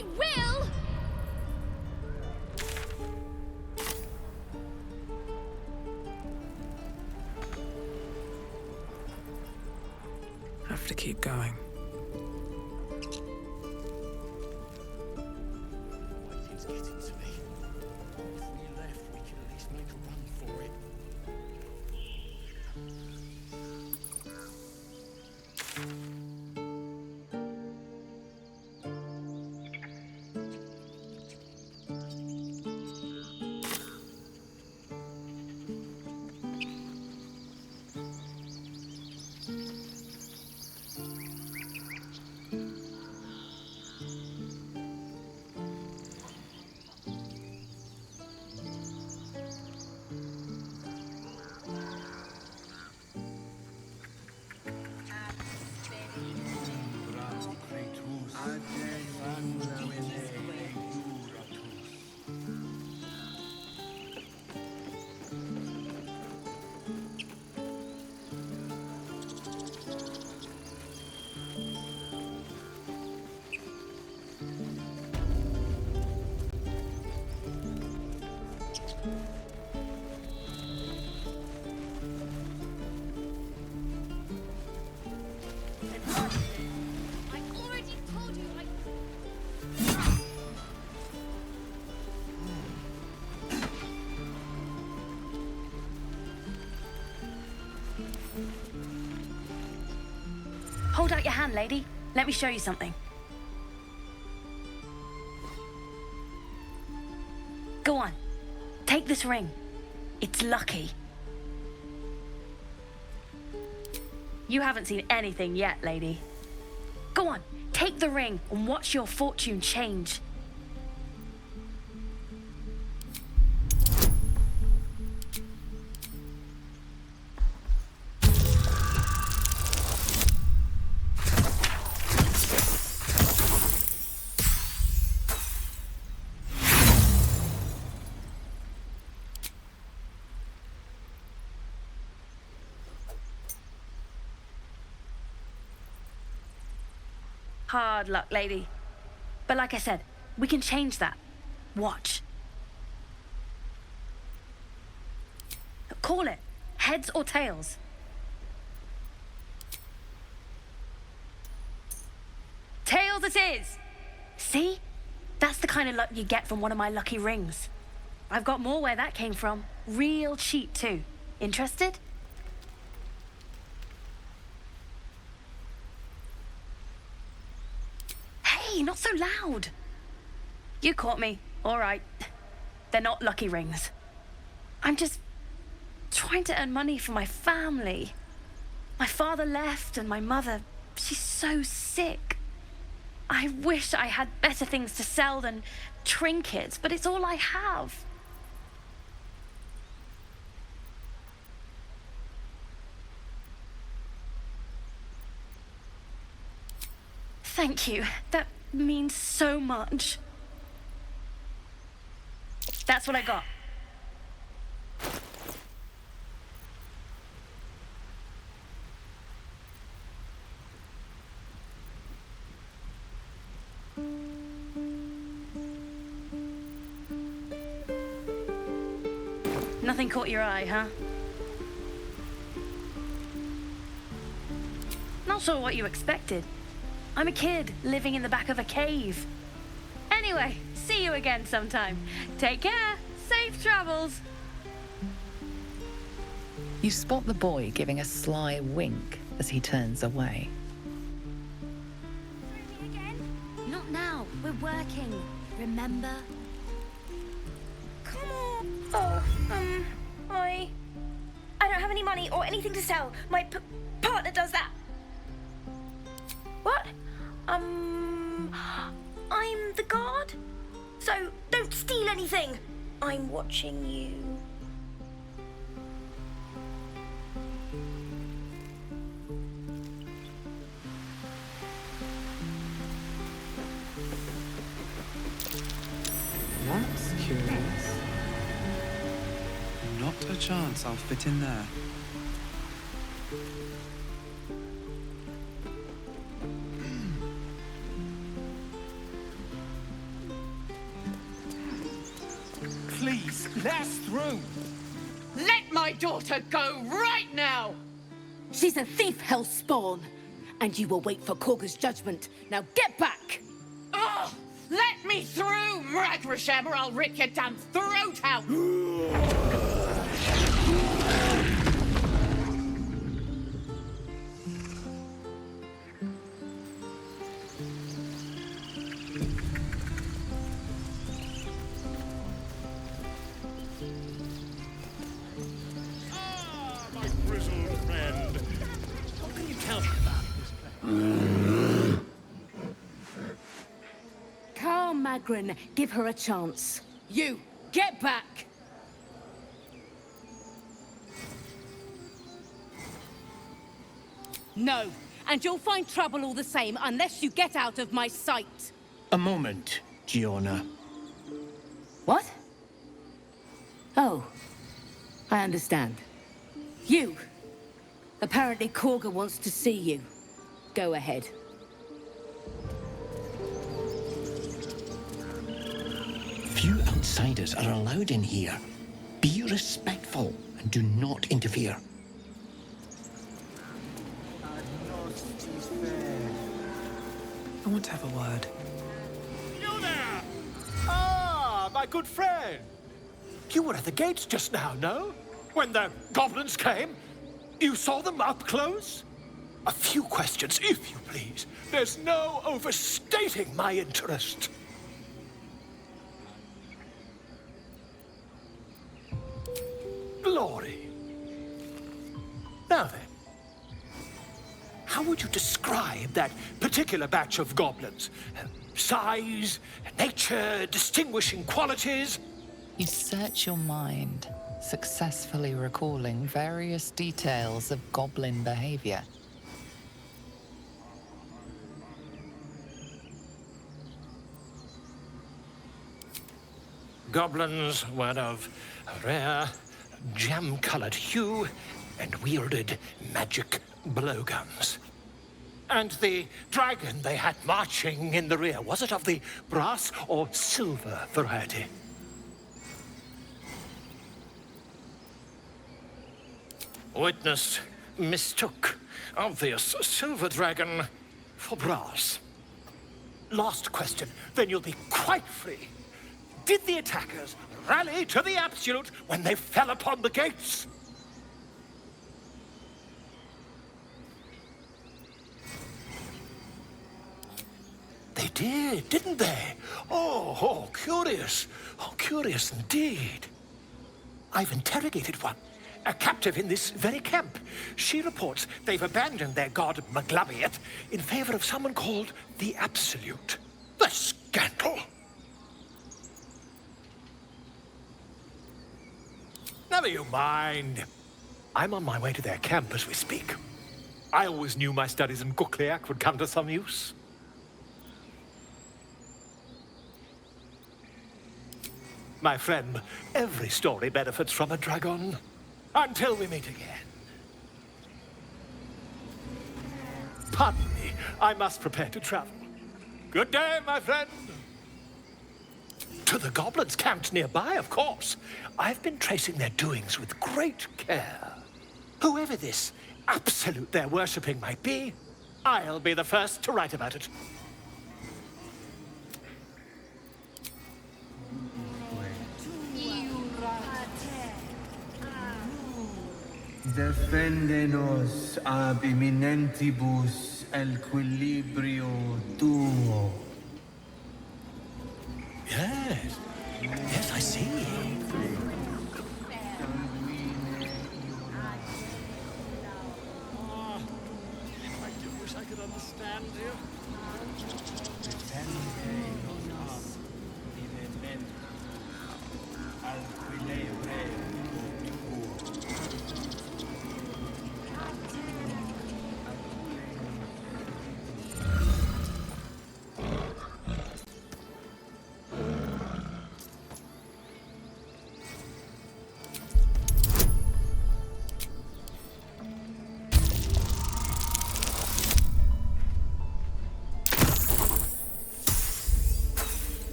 I will! Have to keep going. Waiting's getting to me. If we left, we could at least make a run for it. I already told you I... Hold out your hand, lady. Let me show you something. Go on. Take this ring. It's lucky. You haven't seen anything yet, lady. Go on, take the ring and watch your fortune change. Hard luck, lady. But like I said, we can change that. Watch. Call it. Heads or tails. Tails it is! See? That's the kind of luck you get from one of my lucky rings. I've got more where that came from. Real cheap, too. Interested? Hey, not so loud. You caught me. All right. They're not lucky rings. I'm just trying to earn money for my family. My father left and my mother, she's so sick. I wish I had better things to sell than trinkets, but it's all I have. Thank you. That means so much. That's what I got. Nothing caught your eye, huh? Not sure what you expected. I'm a kid living in the back of a cave. Anyway, see you again sometime. Take care. Safe travels. You spot the boy giving a sly wink as he turns away. Not now. We're working. Remember? Come on. Oh, I don't have any money or anything to sell. My partner does that. What? I'm the guard. So don't steal anything. I'm watching you. That's curious. Not a chance I'll fit in there. Please, let us through. Let my daughter go right now! She's a thief, hellspawn. And you will wait for Korga's judgment. Now get back! Oh, let me through, Ragrasham, or I'll rip your damn throat out! Ah, my grizzled friend. What can you tell me about this place? Carl Magrin, give her a chance. You, get back! No, and you'll find trouble all the same unless you get out of my sight. A moment, Giona. What? Oh, I understand. You! Apparently Korga wants to see you. Go ahead. Few outsiders are allowed in here. Be respectful and do not interfere. I want to have a word. You there! Ah, my good friend. You were at the gates just now, no? When the goblins came? You saw them up close? A few questions, if you please. There's no overstating my interest. Glory. Now then, how would you describe that particular batch of goblins? Size, nature, distinguishing qualities? You search your mind, successfully recalling various details of goblin behavior. Goblins were of a rare, jam-colored hue and wielded magic blowguns. And the dragon they had marching in the rear, was it of the brass or silver variety? Witness mistook obvious silver dragon for brass. Last question, then you'll be quite free. Did the attackers rally to the absolute when they fell upon the gates? They did, didn't they? Oh, curious. Oh, curious indeed. I've interrogated one, a captive in this very camp. She reports they've abandoned their god Maglabiet in favor of someone called the Absolute. The scandal! Never you mind. I'm on my way to their camp as we speak. I always knew my studies in Gukliak would come to some use. My friend, every story benefits from a dragon. Until we meet again. Pardon me, I must prepare to travel. Good day, my friend. To the goblins camped nearby, of course. I've been tracing their doings with great care. Whoever this absolute they're worshipping might be, I'll be the first to write about it. Defendenos ab imminentibus equilibrio tuo. Yes. Yes, I see. I do wish I could understand you.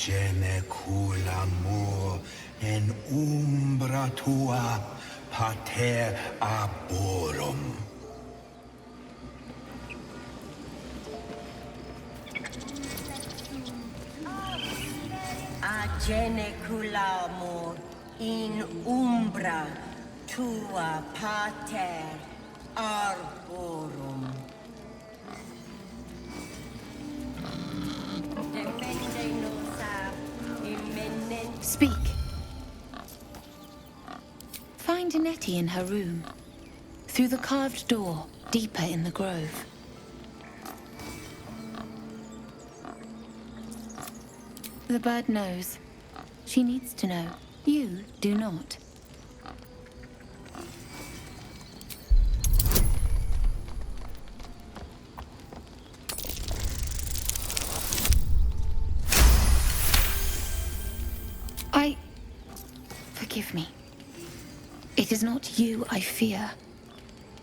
Ageneculamur en umbra tua pater arborum. Ageneculamur in umbra tua pater arborum. Speak. Find Nettie in her room. Through the carved door, deeper in the grove. The bird knows. She needs to know. You do not. Forgive me. It is not you I fear.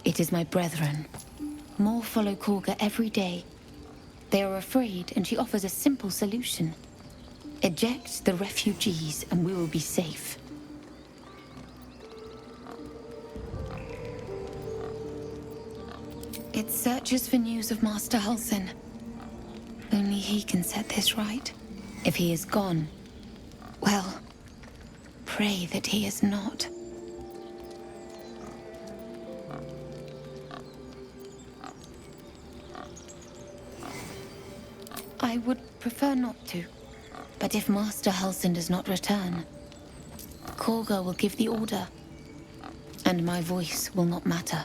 It is my brethren. More follow Korga every day. They are afraid, and she offers a simple solution. Eject the refugees, and we will be safe. It searches for news of Master Halsin. Only he can set this right. If he is gone, well, pray that he is not. I would prefer not to. But if Master Halsin does not return, Korga will give the order, and my voice will not matter.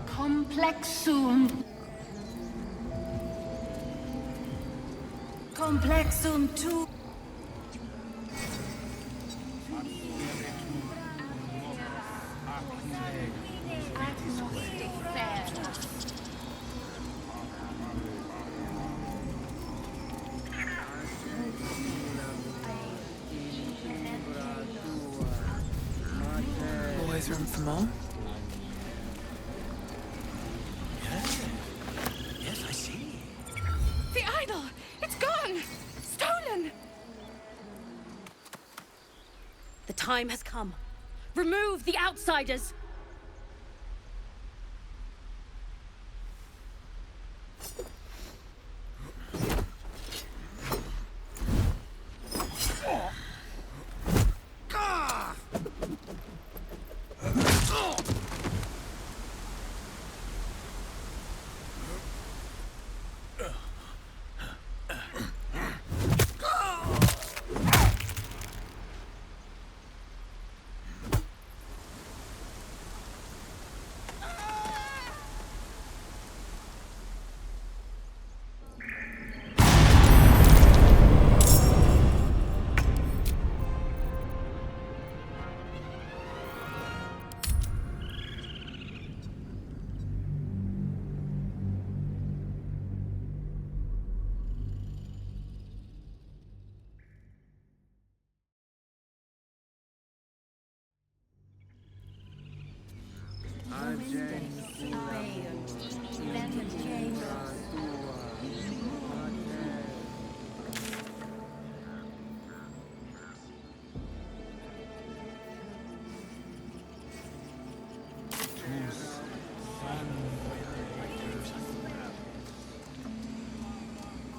Complexum. Complexum tu. Always room for more. Yes, I see. The idol! It's gone! Stolen! The time has come. Remove the outsiders.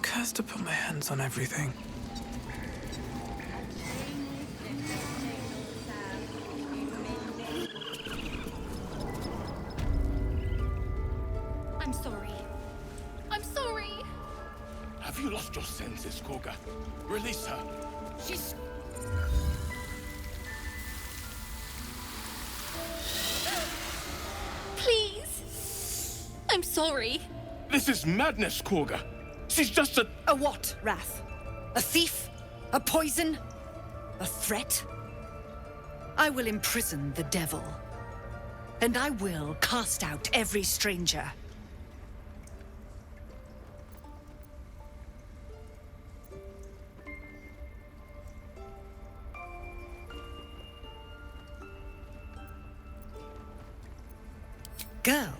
Cursed to put my hands on everything. I'm sorry. I'm sorry. Have you lost your senses, Korga? Release her. She's... Please. I'm sorry. This is madness, Korga. She's just a... A what, Wrath? A thief? A poison? A threat? I will imprison the devil. And I will cast out every stranger. Girl?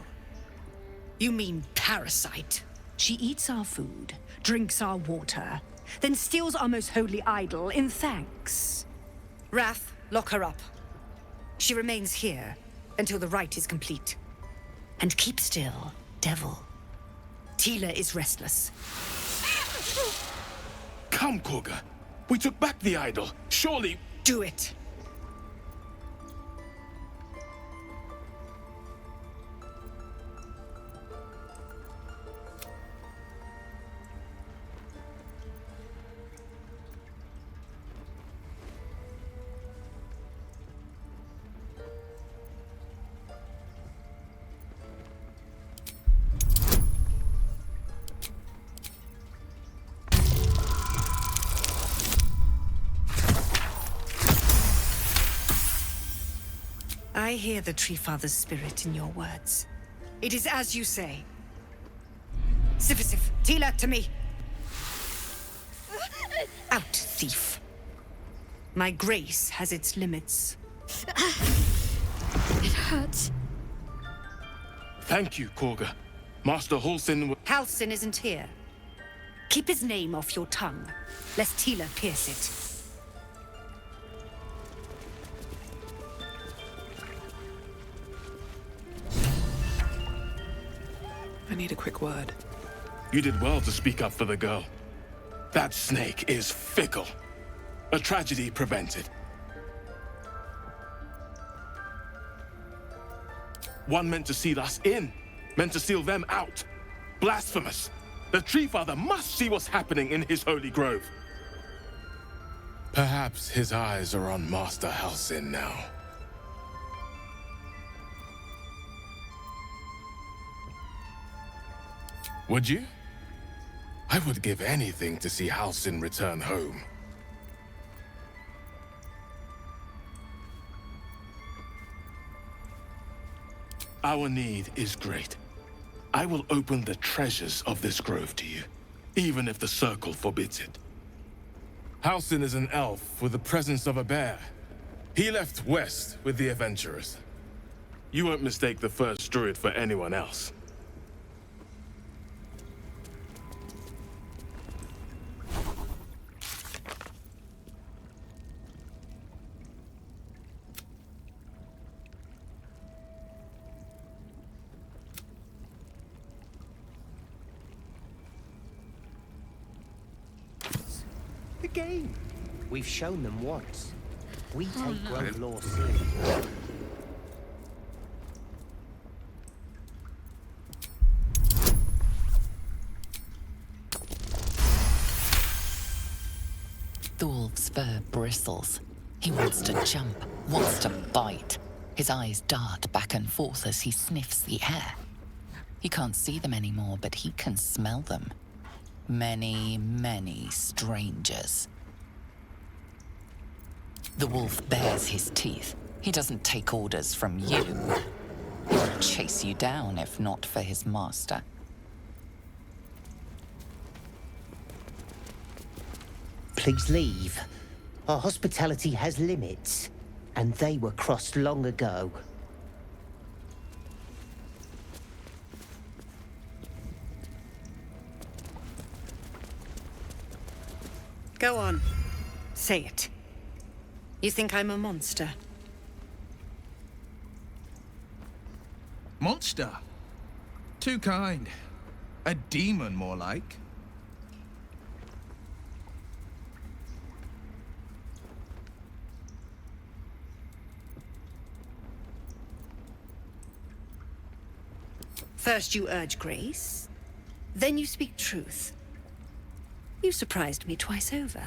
You mean parasite? She eats our food, drinks our water, then steals our most holy idol in thanks. Wrath, lock her up. She remains here until the rite is complete. And keep still, devil. Tila is restless. Come, Korga. We took back the idol. Surely... Do it. I hear the Tree Father's spirit in your words. It is as you say. Sifisif, Tila, to me! Out, thief. My grace has its limits. It hurts. Thank you, Korga. Master Halsin... Halsin isn't here. Keep his name off your tongue, lest Tila pierce it. I need a quick word. You did well to speak up for the girl. That snake is fickle. A tragedy prevented. One meant to seal us in, meant to seal them out. Blasphemous. The Tree Father must see what's happening in his holy grove. Perhaps his eyes are on Master Halsin now. Would you? I would give anything to see Halsin return home. Our need is great. I will open the treasures of this grove to you, even if the Circle forbids it. Halsin is an elf with the presence of a bear. He left west with the adventurers. You won't mistake the first druid for anyone else. The game. We've shown them once. We take Grove law seriously. Thorv's fur bristles. He wants to jump, wants to bite. His eyes dart back and forth as he sniffs the air. He can't see them anymore, but he can smell them. Many, many strangers. The wolf bares his teeth. He doesn't take orders from you. He would chase you down if not for his master. Please leave. Our hospitality has limits, and they were crossed long ago. Go on. Say it. You think I'm a monster? Monster? Too kind. A demon, more like. First you urge grace, then you speak truth. You surprised me twice over.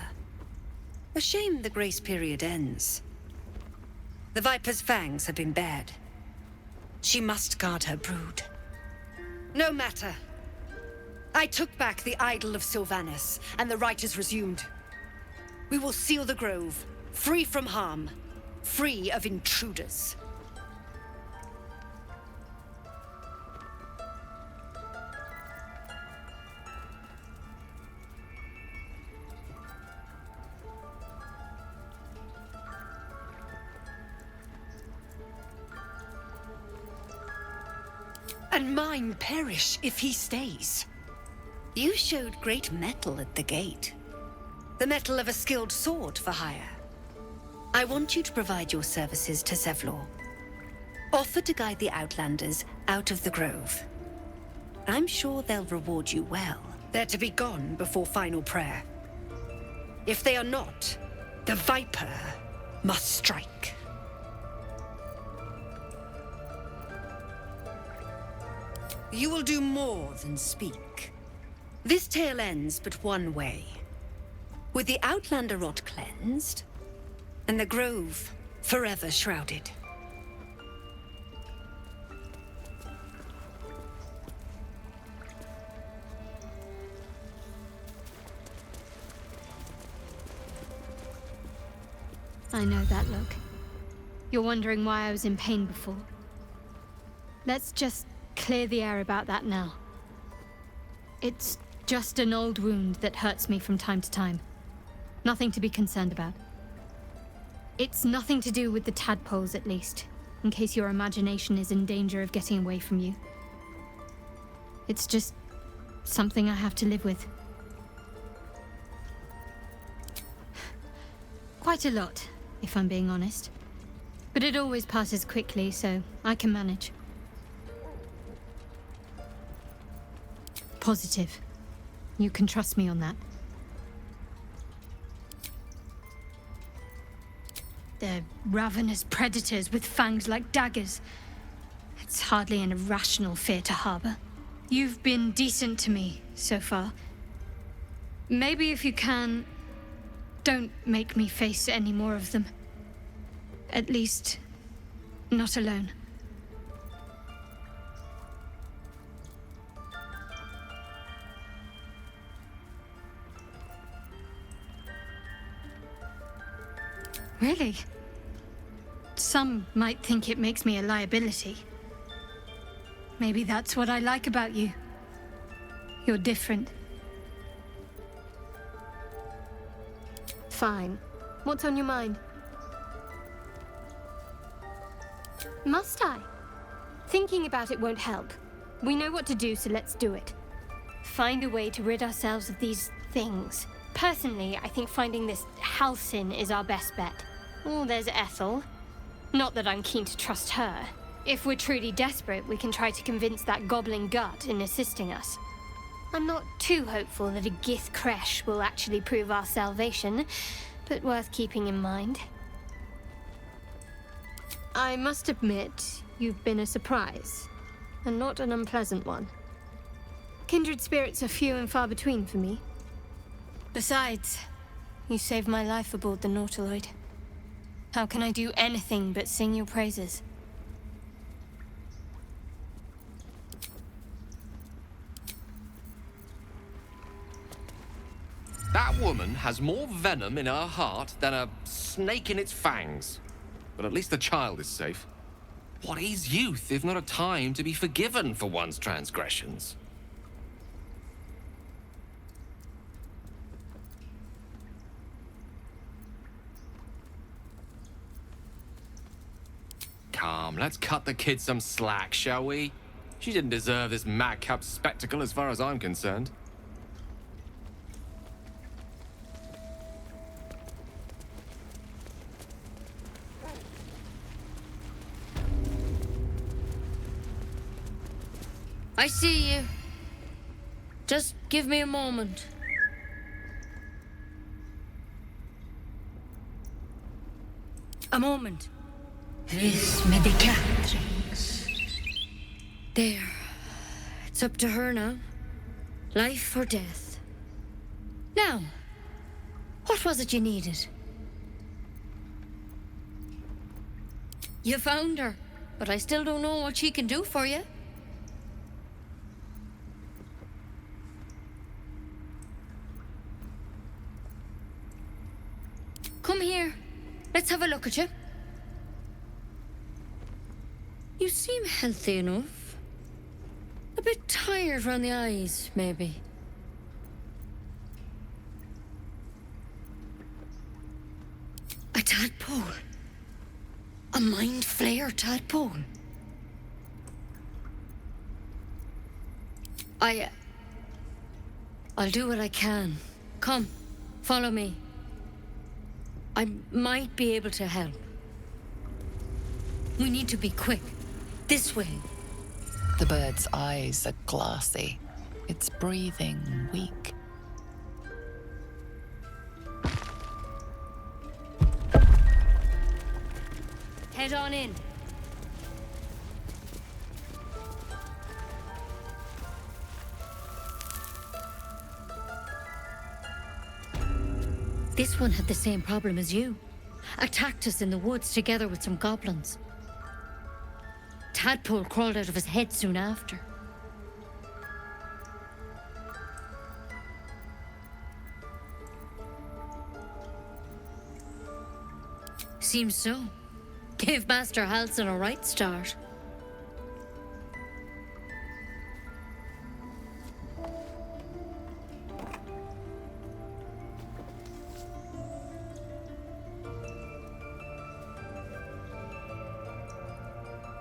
A shame the grace period ends. The Viper's fangs have been bared. She must guard her brood. No matter. I took back the idol of Sylvanas, and the rite is resumed. We will seal the grove, free from harm, free of intruders. And mine perish if he stays. You showed great mettle at the gate. The mettle of a skilled sword for hire. I want you to provide your services to Zevlor. Offer to guide the Outlanders out of the grove. I'm sure they'll reward you well. They're to be gone before final prayer. If they are not, the Viper must strike. You will do more than speak. This tale ends but one way. With the Outlander rot cleansed, and the grove forever shrouded. I know that look. You're wondering why I was in pain before. Let's just clear the air about that now. It's just an old wound that hurts me from time to time. Nothing to be concerned about. It's nothing to do with the tadpoles, at least, in case your imagination is in danger of getting away from you. It's just something I have to live with. Quite a lot, if I'm being honest. But it always passes quickly, so I can manage. Positive. You can trust me on that. They're ravenous predators with fangs like daggers. It's hardly an irrational fear to harbor. You've been decent to me so far. Maybe if you can, don't make me face any more of them. At least, not alone. Really? Some might think it makes me a liability. Maybe that's what I like about you. You're different. Fine. What's on your mind? Must I? Thinking about it won't help. We know what to do, so let's do it. Find a way to rid ourselves of these things. Personally, I think finding this Halcyon is our best bet. Oh, there's Ethel. Not that I'm keen to trust her. If we're truly desperate, we can try to convince that goblin gut in assisting us. I'm not too hopeful that a Gith Kresh will actually prove our salvation, but worth keeping in mind. I must admit, you've been a surprise, and not an unpleasant one. Kindred spirits are few and far between for me. Besides, you saved my life aboard the Nautiloid. How can I do anything but sing your praises? That woman has more venom in her heart than a snake in its fangs. But at least the child is safe. What is youth if not a time to be forgiven for one's transgressions? Come, let's cut the kid some slack, shall we? She didn't deserve this madcap spectacle as far as I'm concerned. I see you. Just give me a moment. A moment. Vis medicatrix. There. It's up to her now. Life or death. Now, what was it you needed? You found her, but I still don't know what she can do for you. Come here. Let's have a look at you. You seem healthy enough. A bit tired around the eyes, maybe. A tadpole. A mind flayer tadpole. I'll do what I can. Come, follow me. I might be able to help. We need to be quick. This way. The bird's eyes are glassy. Its breathing weak. Head on in. This one had the same problem as you. Attacked us in the woods together with some goblins. Tadpole crawled out of his head soon after. Seems so. Gave Master Halsin a right start.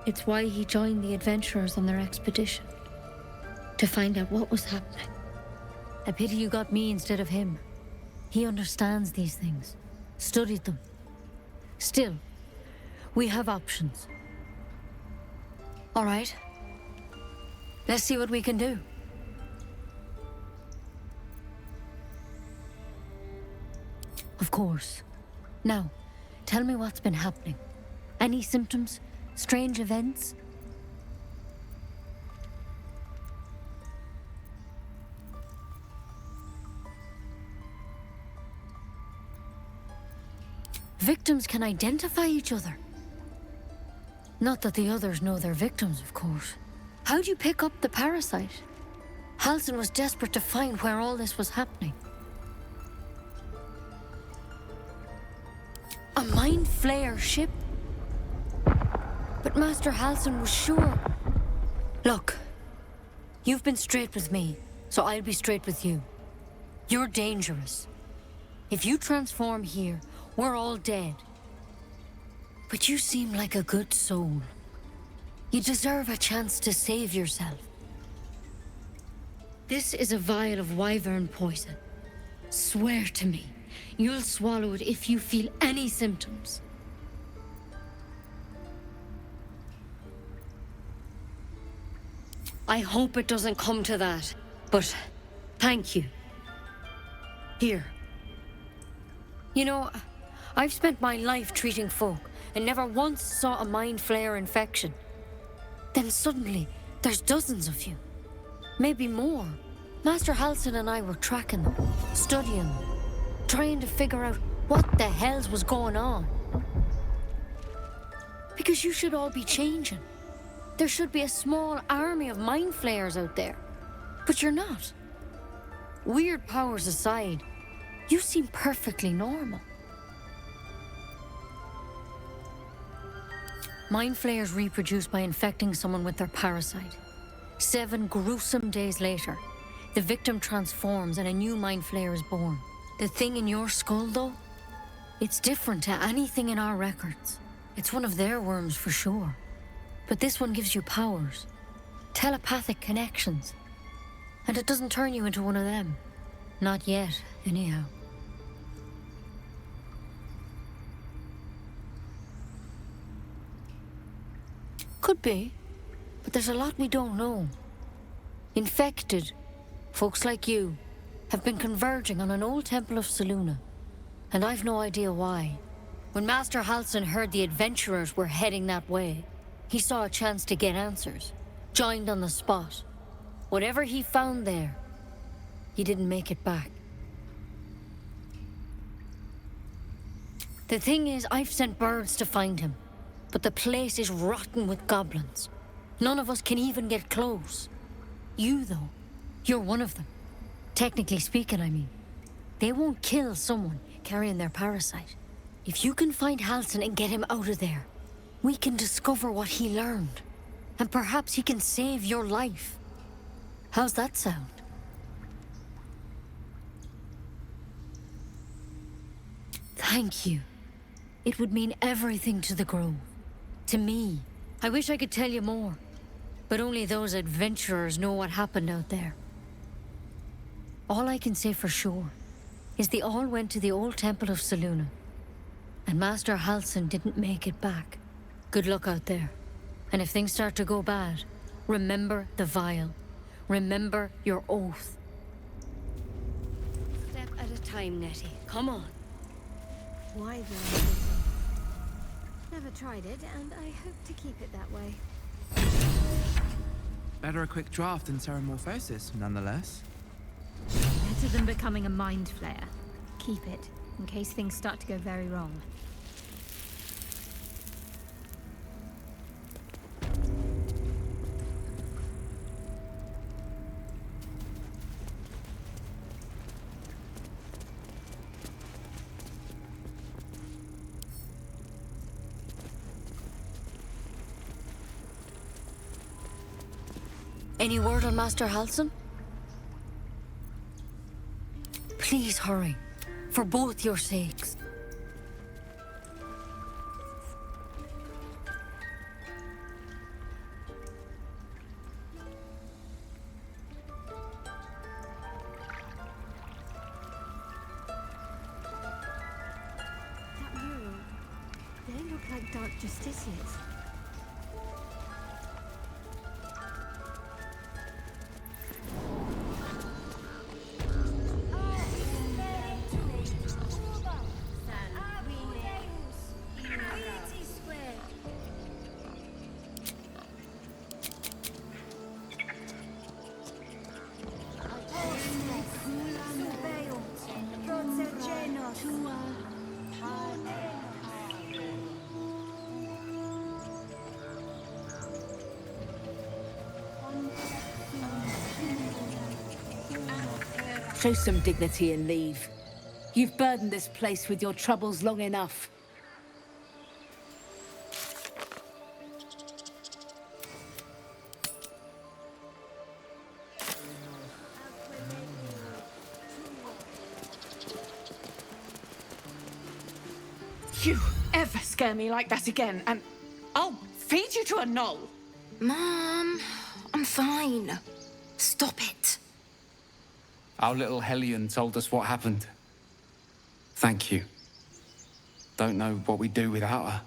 It's why he joined the adventurers on their expedition. To find out what was happening. A pity you got me instead of him. He understands these things. Studied them. Still, we have options. All right. Let's see what we can do. Of course. Now, tell me what's been happening. Any symptoms? Strange events? Victims can identify each other. Not that the others know they're victims, of course. How'd you pick up the parasite? Halsin was desperate to find where all this was happening. A mind flayer ship? But Master Halsin was sure. Look, you've been straight with me, so I'll be straight with you. You're dangerous. If you transform here, we're all dead. But you seem like a good soul. You deserve a chance to save yourself. This is a vial of wyvern poison. Swear to me, you'll swallow it if you feel any symptoms. I hope it doesn't come to that, but thank you. Here. You know, I've spent my life treating folk and never once saw a mind flayer infection. Then suddenly, there's dozens of you. Maybe more. Master Halsin and I were tracking them, studying them, trying to figure out what the hells was going on. Because you should all be changing. There should be a small army of mind flayers out there. But you're not. Weird powers aside, you seem perfectly normal. Mind flayers reproduce by infecting someone with their parasite. 7 gruesome days later, the victim transforms and a new mind flayer is born. The thing in your skull, though, it's different to anything in our records. It's one of their worms for sure. But this one gives you powers. Telepathic connections. And it doesn't turn you into one of them. Not yet, anyhow. Could be. But there's a lot we don't know. Infected, folks like you, have been converging on an old temple of Selûne. And I've no idea why. When Master Halsin heard the adventurers were heading that way, he saw a chance to get answers. Joined on the spot. Whatever he found there, he didn't make it back. The thing is, I've sent birds to find him. But the place is rotten with goblins. None of us can even get close. You, though, you're one of them. Technically speaking, I mean. They won't kill someone carrying their parasite. If you can find Halsin and get him out of there, we can discover what he learned. And perhaps he can save your life. How's that sound? Thank you. It would mean everything to the Grove. To me. I wish I could tell you more. But only those adventurers know what happened out there. All I can say for sure is they all went to the old temple of Selûne, and Master Halsin didn't make it back. Good luck out there. And if things start to go bad, remember the vial. Remember your oath. Step at a time, Nettie. Come on. Why then? Never tried it, and I hope to keep it that way. Better a quick draft than Ceramorphosis, nonetheless. Better than becoming a mind flayer. Keep it, in case things start to go very wrong. Any word on Master Halsin? Please hurry, for both your sakes. That mural, they look like Dark Justiciars. Show some dignity and leave. You've burdened this place with your troubles long enough. You ever scare me like that again, and I'll feed you to a knoll. Mom, I'm fine. Stop it. Our little Hellion told us what happened. Thank you. Don't know what we'd do without her.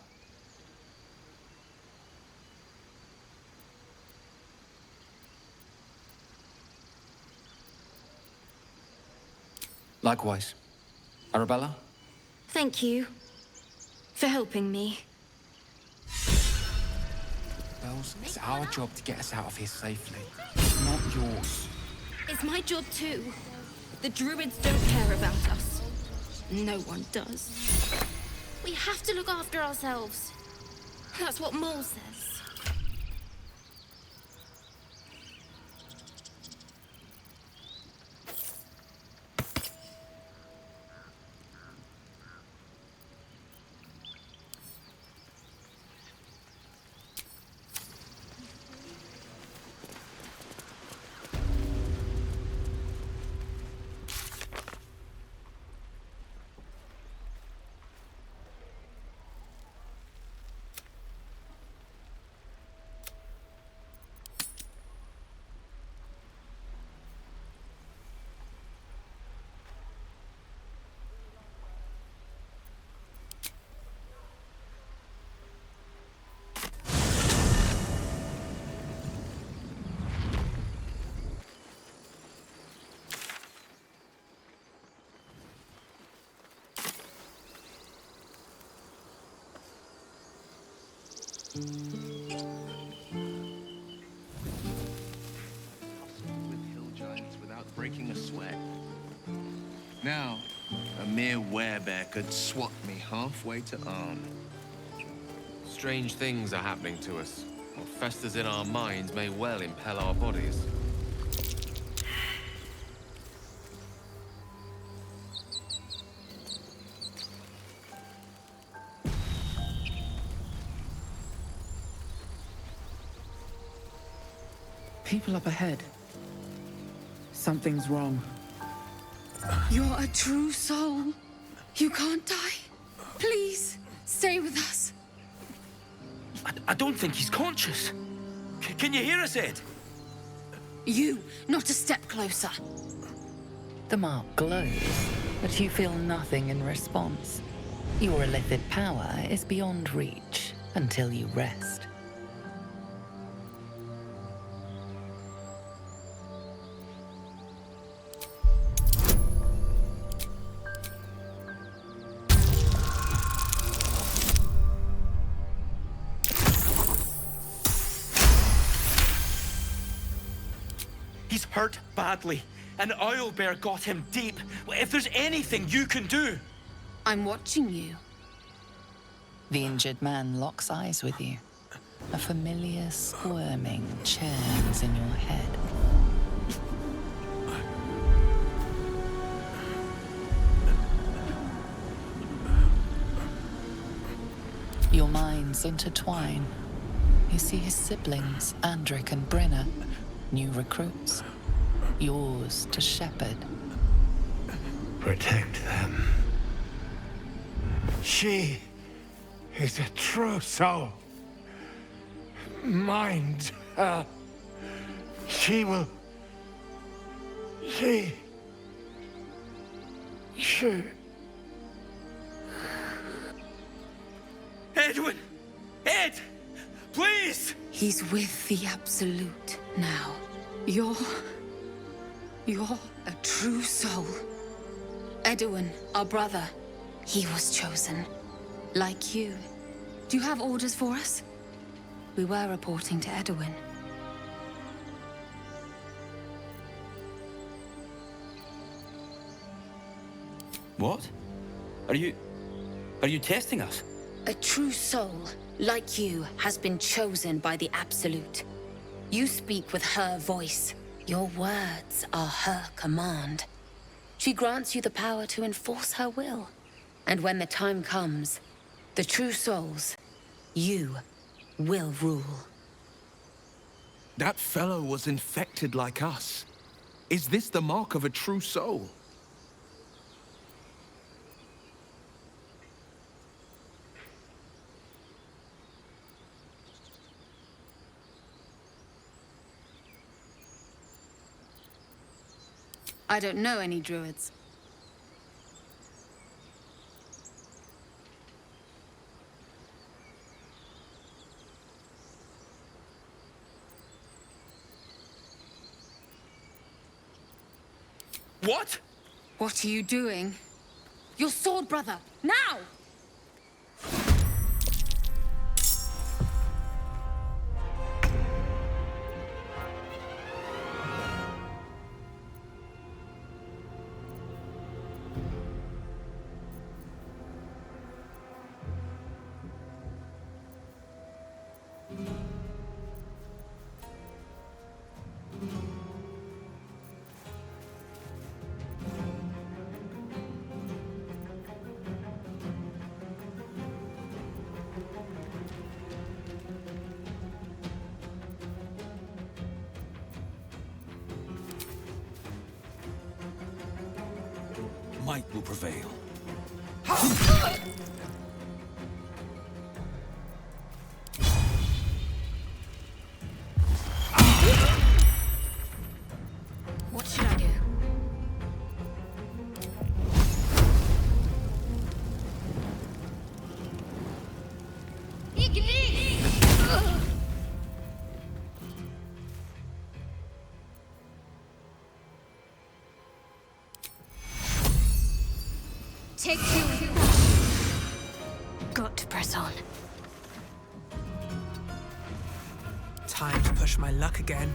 Likewise. Arabella? Thank you for helping me. Bells, it's our job to get us out of here safely, not yours. It's my job too. The druids don't care about us. No one does. We have to look after ourselves. That's what Mole says. With hill giants without breaking a sweat. Now, a mere werebear could swat me halfway to arm. Strange things are happening to us. What festers in our minds may well impel our bodies. People up ahead. Something's wrong. You're a true soul. You can't die. Please, stay with us. I don't think he's conscious. Can you hear us, Ed? You, not a step closer. The mark glows, but you feel nothing in response. Your illithid power is beyond reach until you rest. He's hurt badly. An owlbear got him deep. If there's anything you can do... I'm watching you. The injured man locks eyes with you. A familiar squirming churns in your head. Your minds intertwine. You see his siblings, Andric and Brenna, new recruits. Yours to shepherd. Protect them. She is a true soul. Mind her. She will... She... Edwin! Ed! Please! He's with the Absolute now. You're a true soul. Edwin, our brother, he was chosen. Like you. Do you have orders for us? We were reporting to Edwin. What? Are you testing us? A true soul, like you, has been chosen by the Absolute. You speak with her voice. Your words are her command. She grants you the power to enforce her will. And when the time comes, the true souls, you, will rule. That fellow was infected like us. Is this the mark of a true soul? I don't know any druids. What? What are you doing? Your sword, brother! Now! Might will prevail. What should I do? Take two. Got to press on. Time to push my luck again.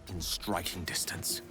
In striking distance.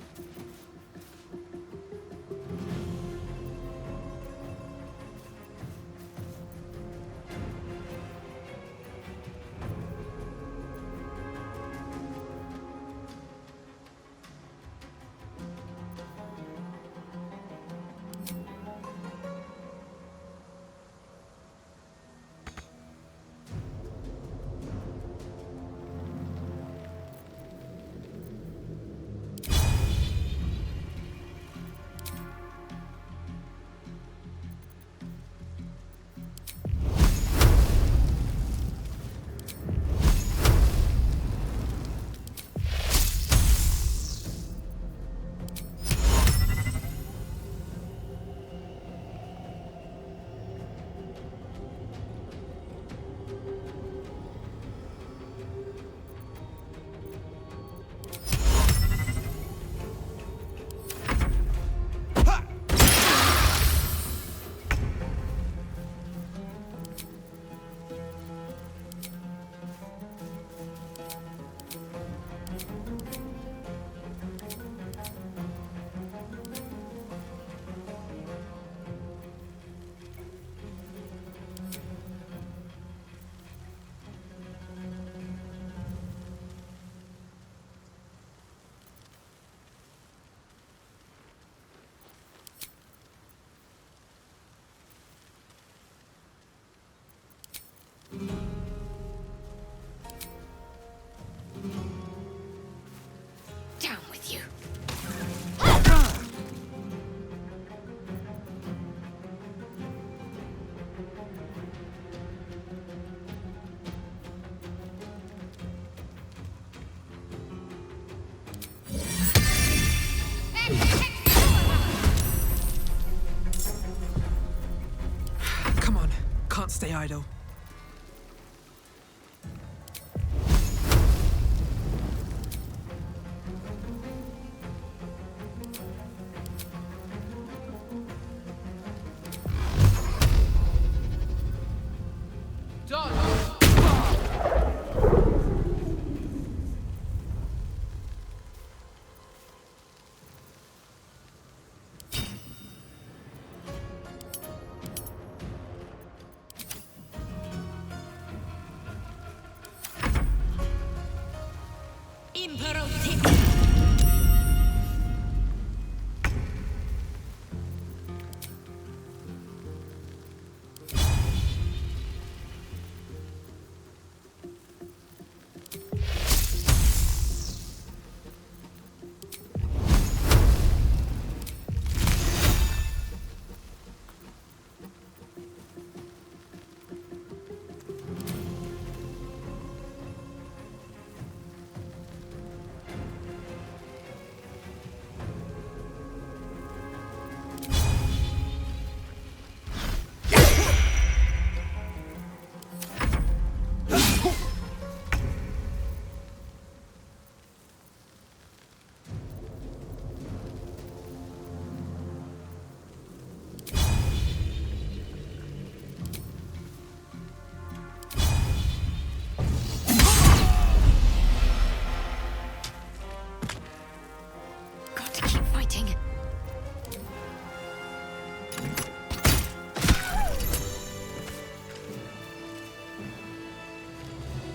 stay idle.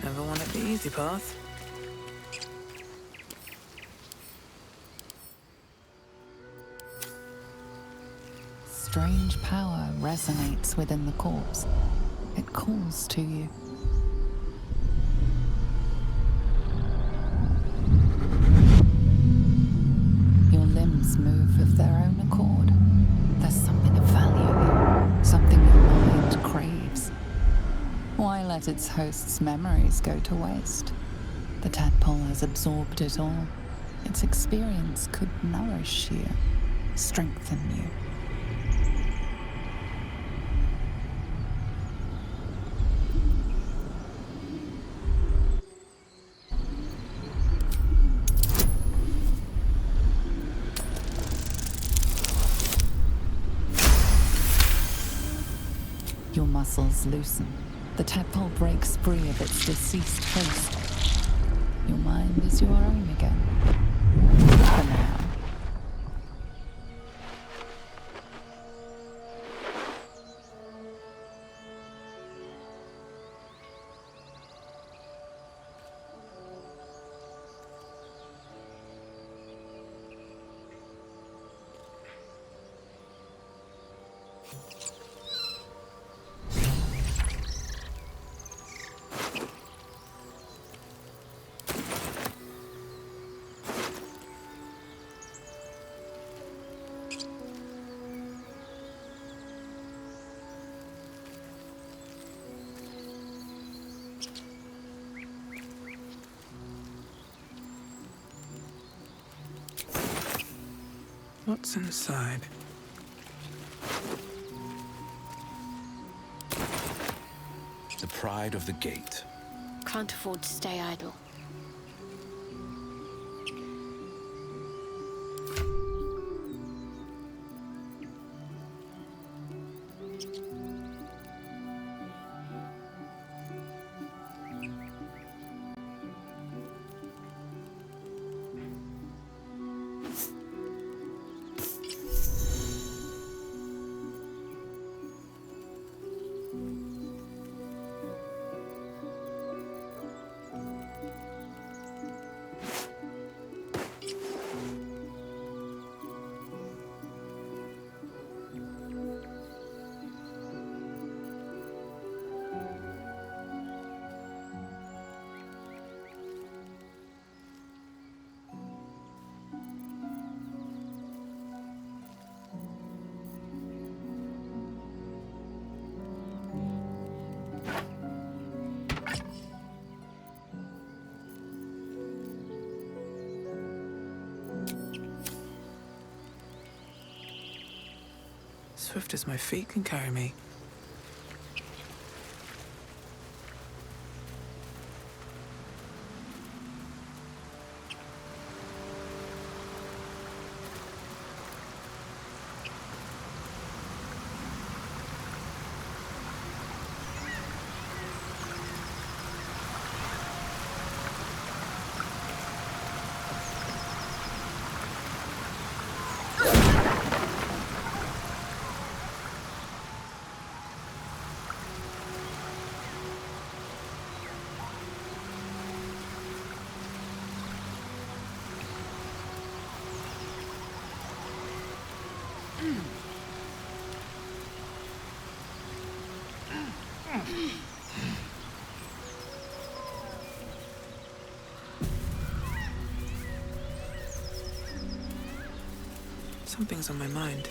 Never wanted the easy path. Strange power resonates within the corpse. It calls to you. Your limbs move of their own accord. There's something of value here, something your mind craves. Why let its host's memories go to waste? The tadpole has absorbed it all. Its experience could nourish you, strengthen you. Your muscles loosen. The tadpole breaks free of its deceased host. Your mind is your own again. For now. What's inside? The pride of the gate. Can't afford to stay idle. Swift as my feet can carry me. Something's on my mind.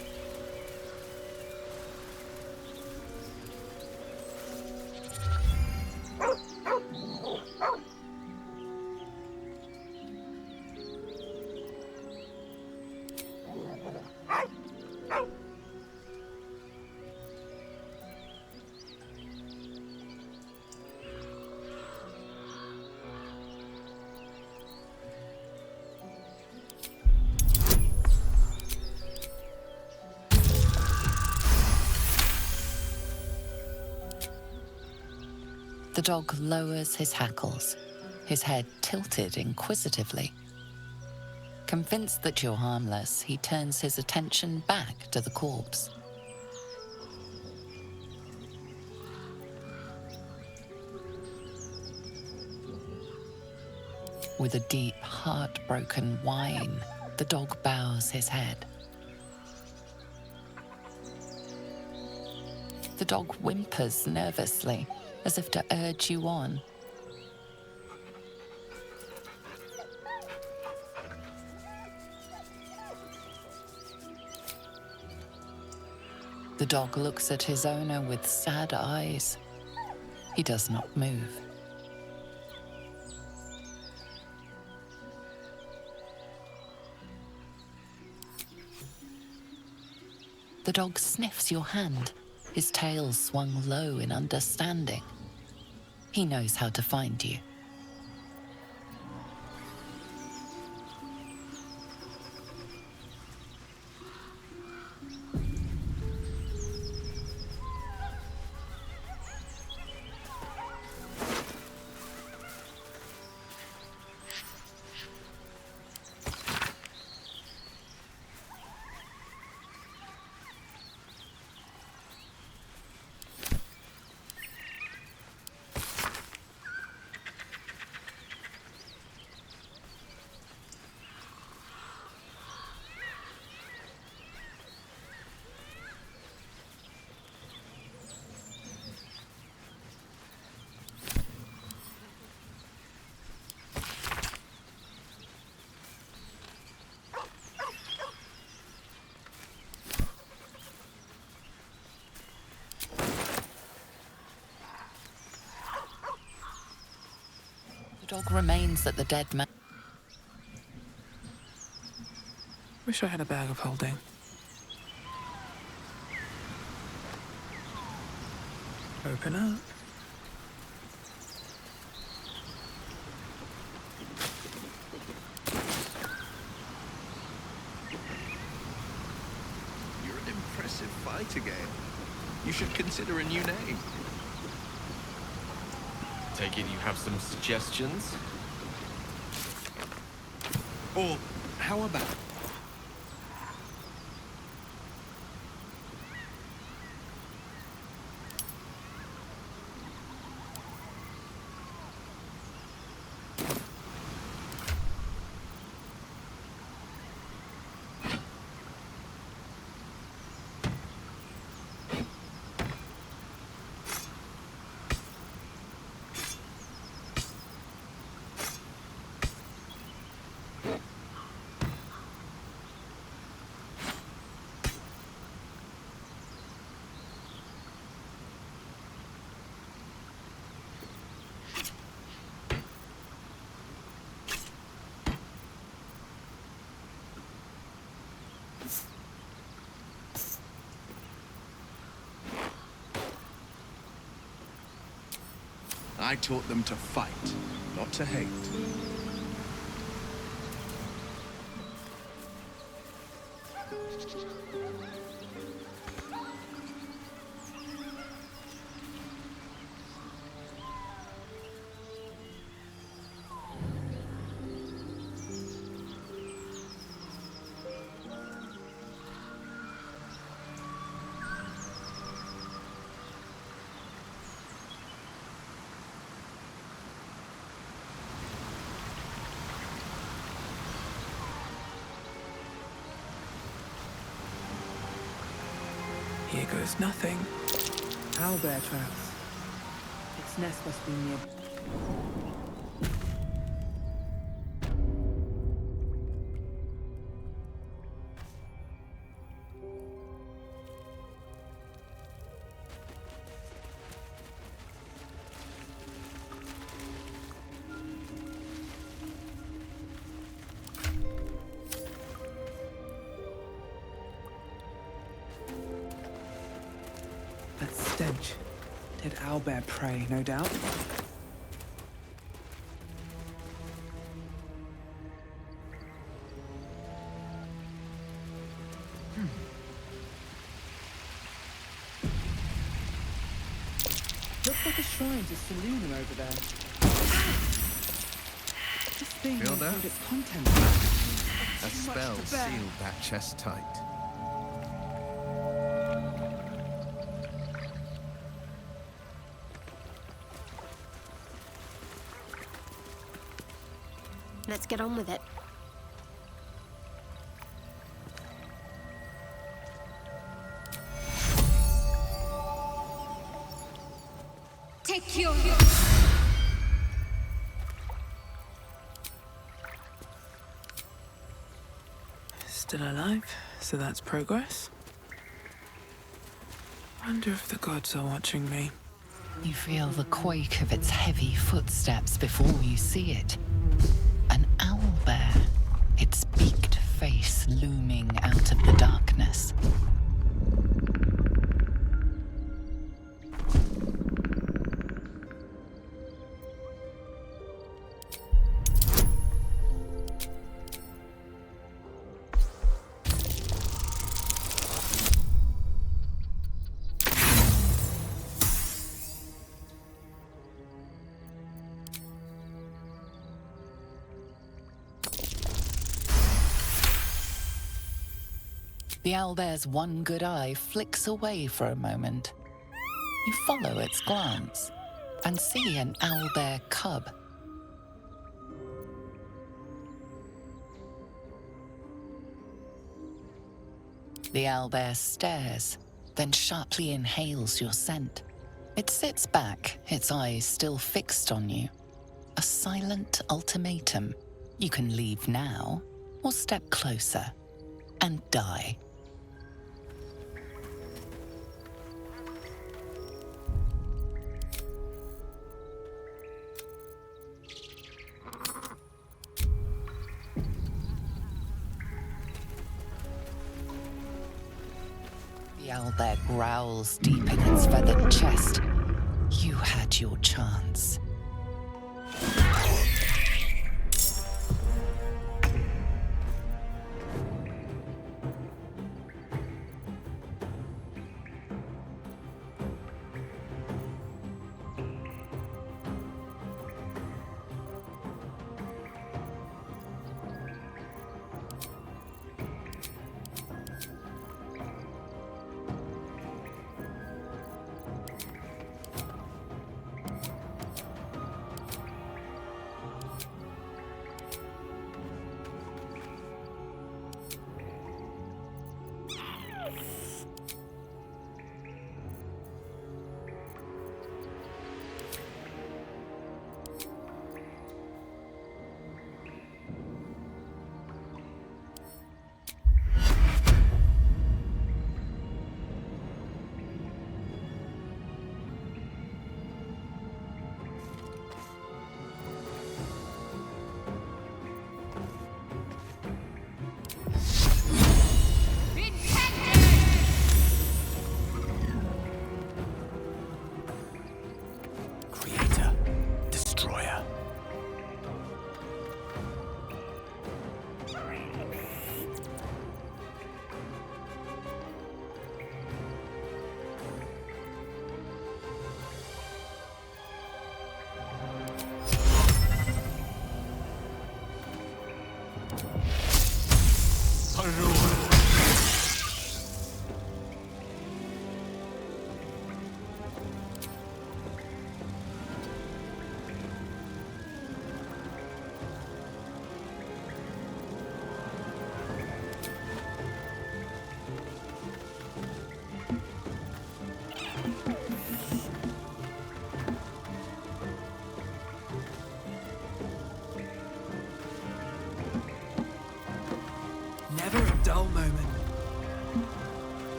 The dog lowers his hackles, his head tilted inquisitively. Convinced that you're harmless, he turns his attention back to the corpse. With a deep, heartbroken whine, the dog bows his head. The dog whimpers nervously, as if to urge you on. The dog looks at his owner with sad eyes. He does not move. The dog sniffs your hand, his tail swung low in understanding. He knows how to find you. The dog remains at the dead man. Wish I had a bag of holding. Open up. You're an impressive fight again. You should consider a new name. Take it you have some suggestions? Or how about... I taught them to fight, not to hate. Here goes nothing. Owlbear tracks. Its nest must be near. That stench. Dead owlbear prey, no doubt. Looks like a shrine to Selûne over there. This thing Feel won't that? hold its contents. A spell sealed that chest tight. Let's get on with it. Take your... Still alive, so that's progress. Wonder if the gods are watching me. You feel the quake of its heavy footsteps before you see it. An owlbear, its beaked face looming out of the darkness. The owlbear's one good eye flicks away for a moment. You follow its glance and see an owlbear cub. The owlbear stares, then sharply inhales your scent. It sits back, its eyes still fixed on you. A silent ultimatum. You can leave now, or step closer and die. The owlbear growls deep in its feathered chest. You had your chance.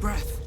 breath.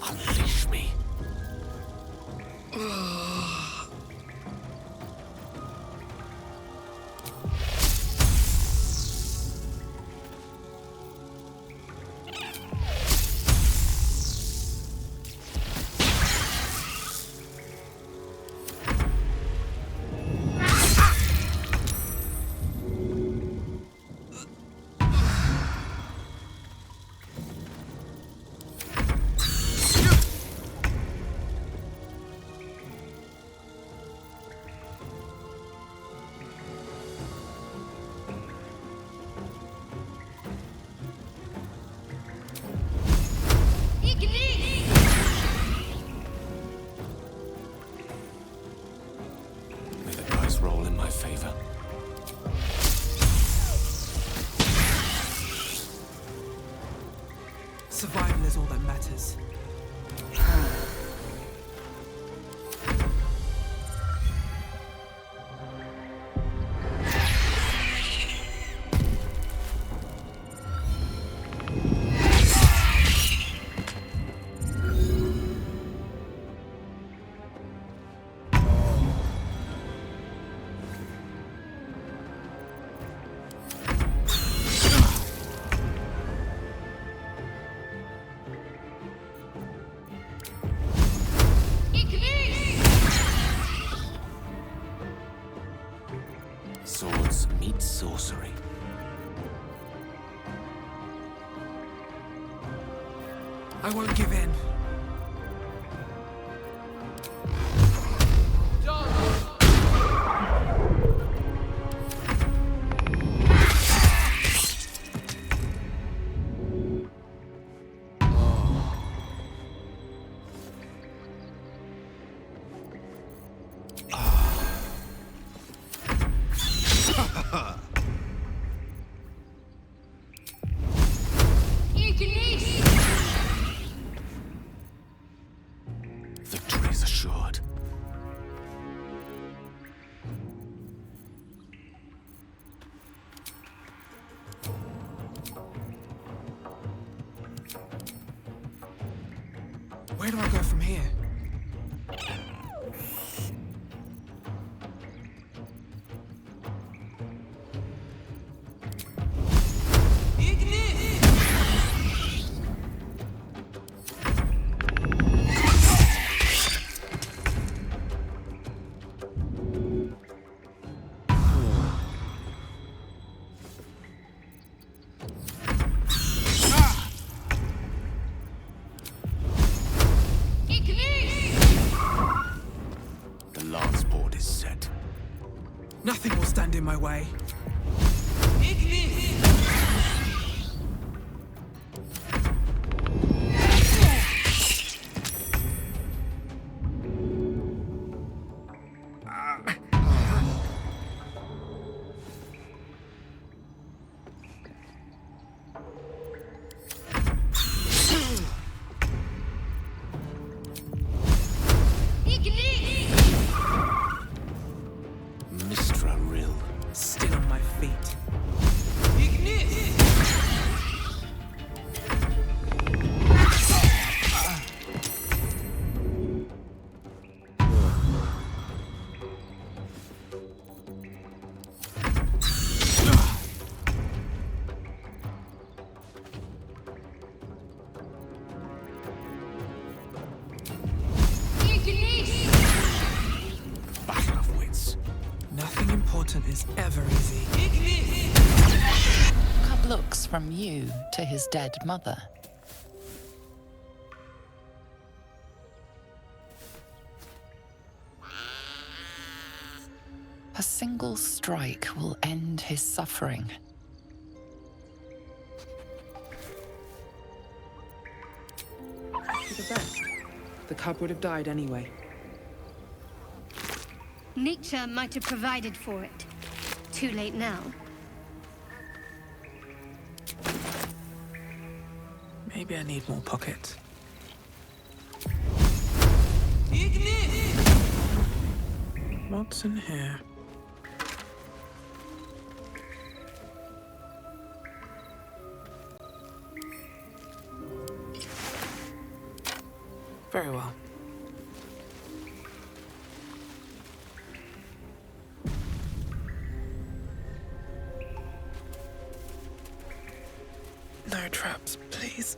Unleash me. May the dice roll in my favor. Survival is all that matters. Swords meet sorcery. I won't give in. Victory is assured. Where do I go from here? The lance board is set. Nothing will stand in my way. Mistra Rill. Still a from you to his dead mother. A single strike will end his suffering. For the best. The cub would have died anyway. Nature might have provided for it. Too late now. Maybe I need more pockets. What's in here? Very well. No traps, please.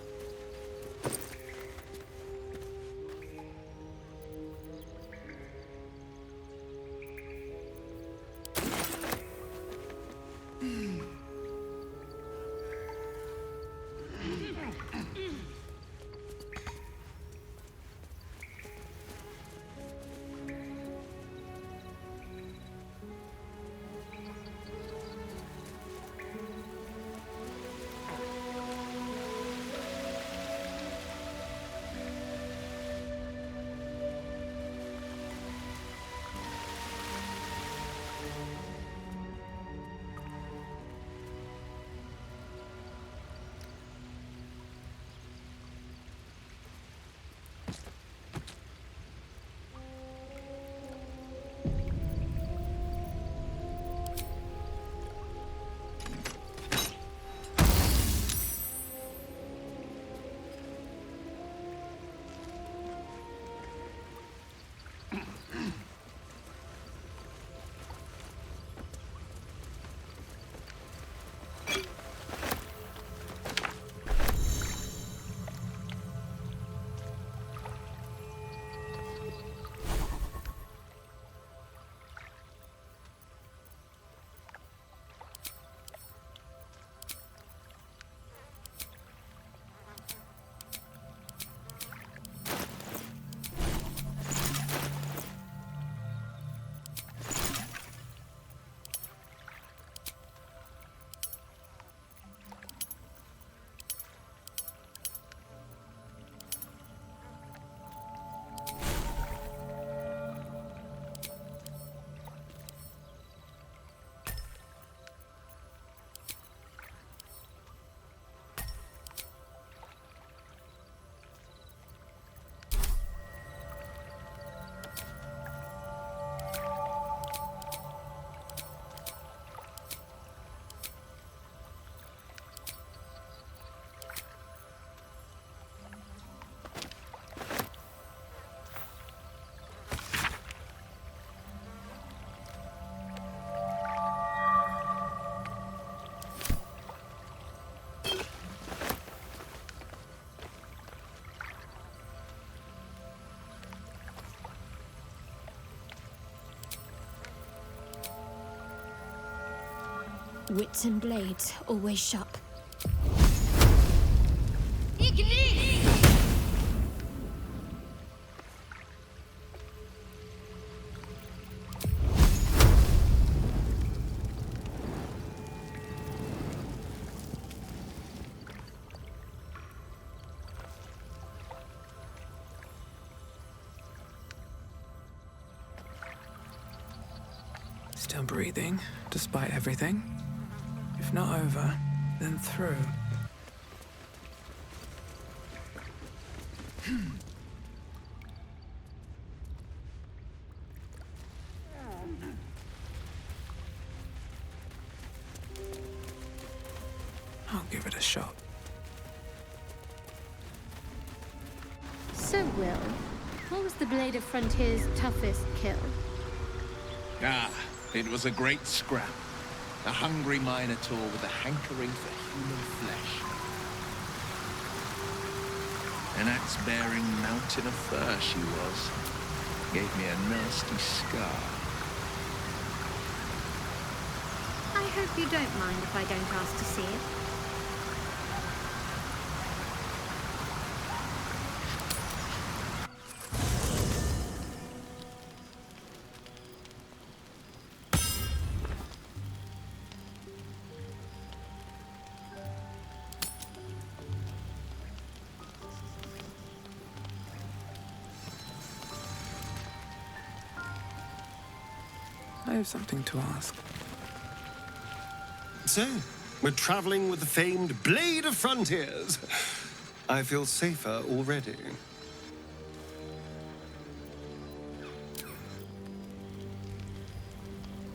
Wits and blades, always sharp. Still breathing, despite everything. If not over, then through. I'll give it a shot. So, Will, what was the Blade of Frontier's toughest kill? Ah, it was a great scrap. A hungry minotaur with a hankering for human flesh. An axe-bearing mountain of fur she was. Gave me a nasty scar. I hope you don't mind if I don't ask to see it. I have something to ask. So, we're traveling with the famed Blade of Frontiers. I feel safer already.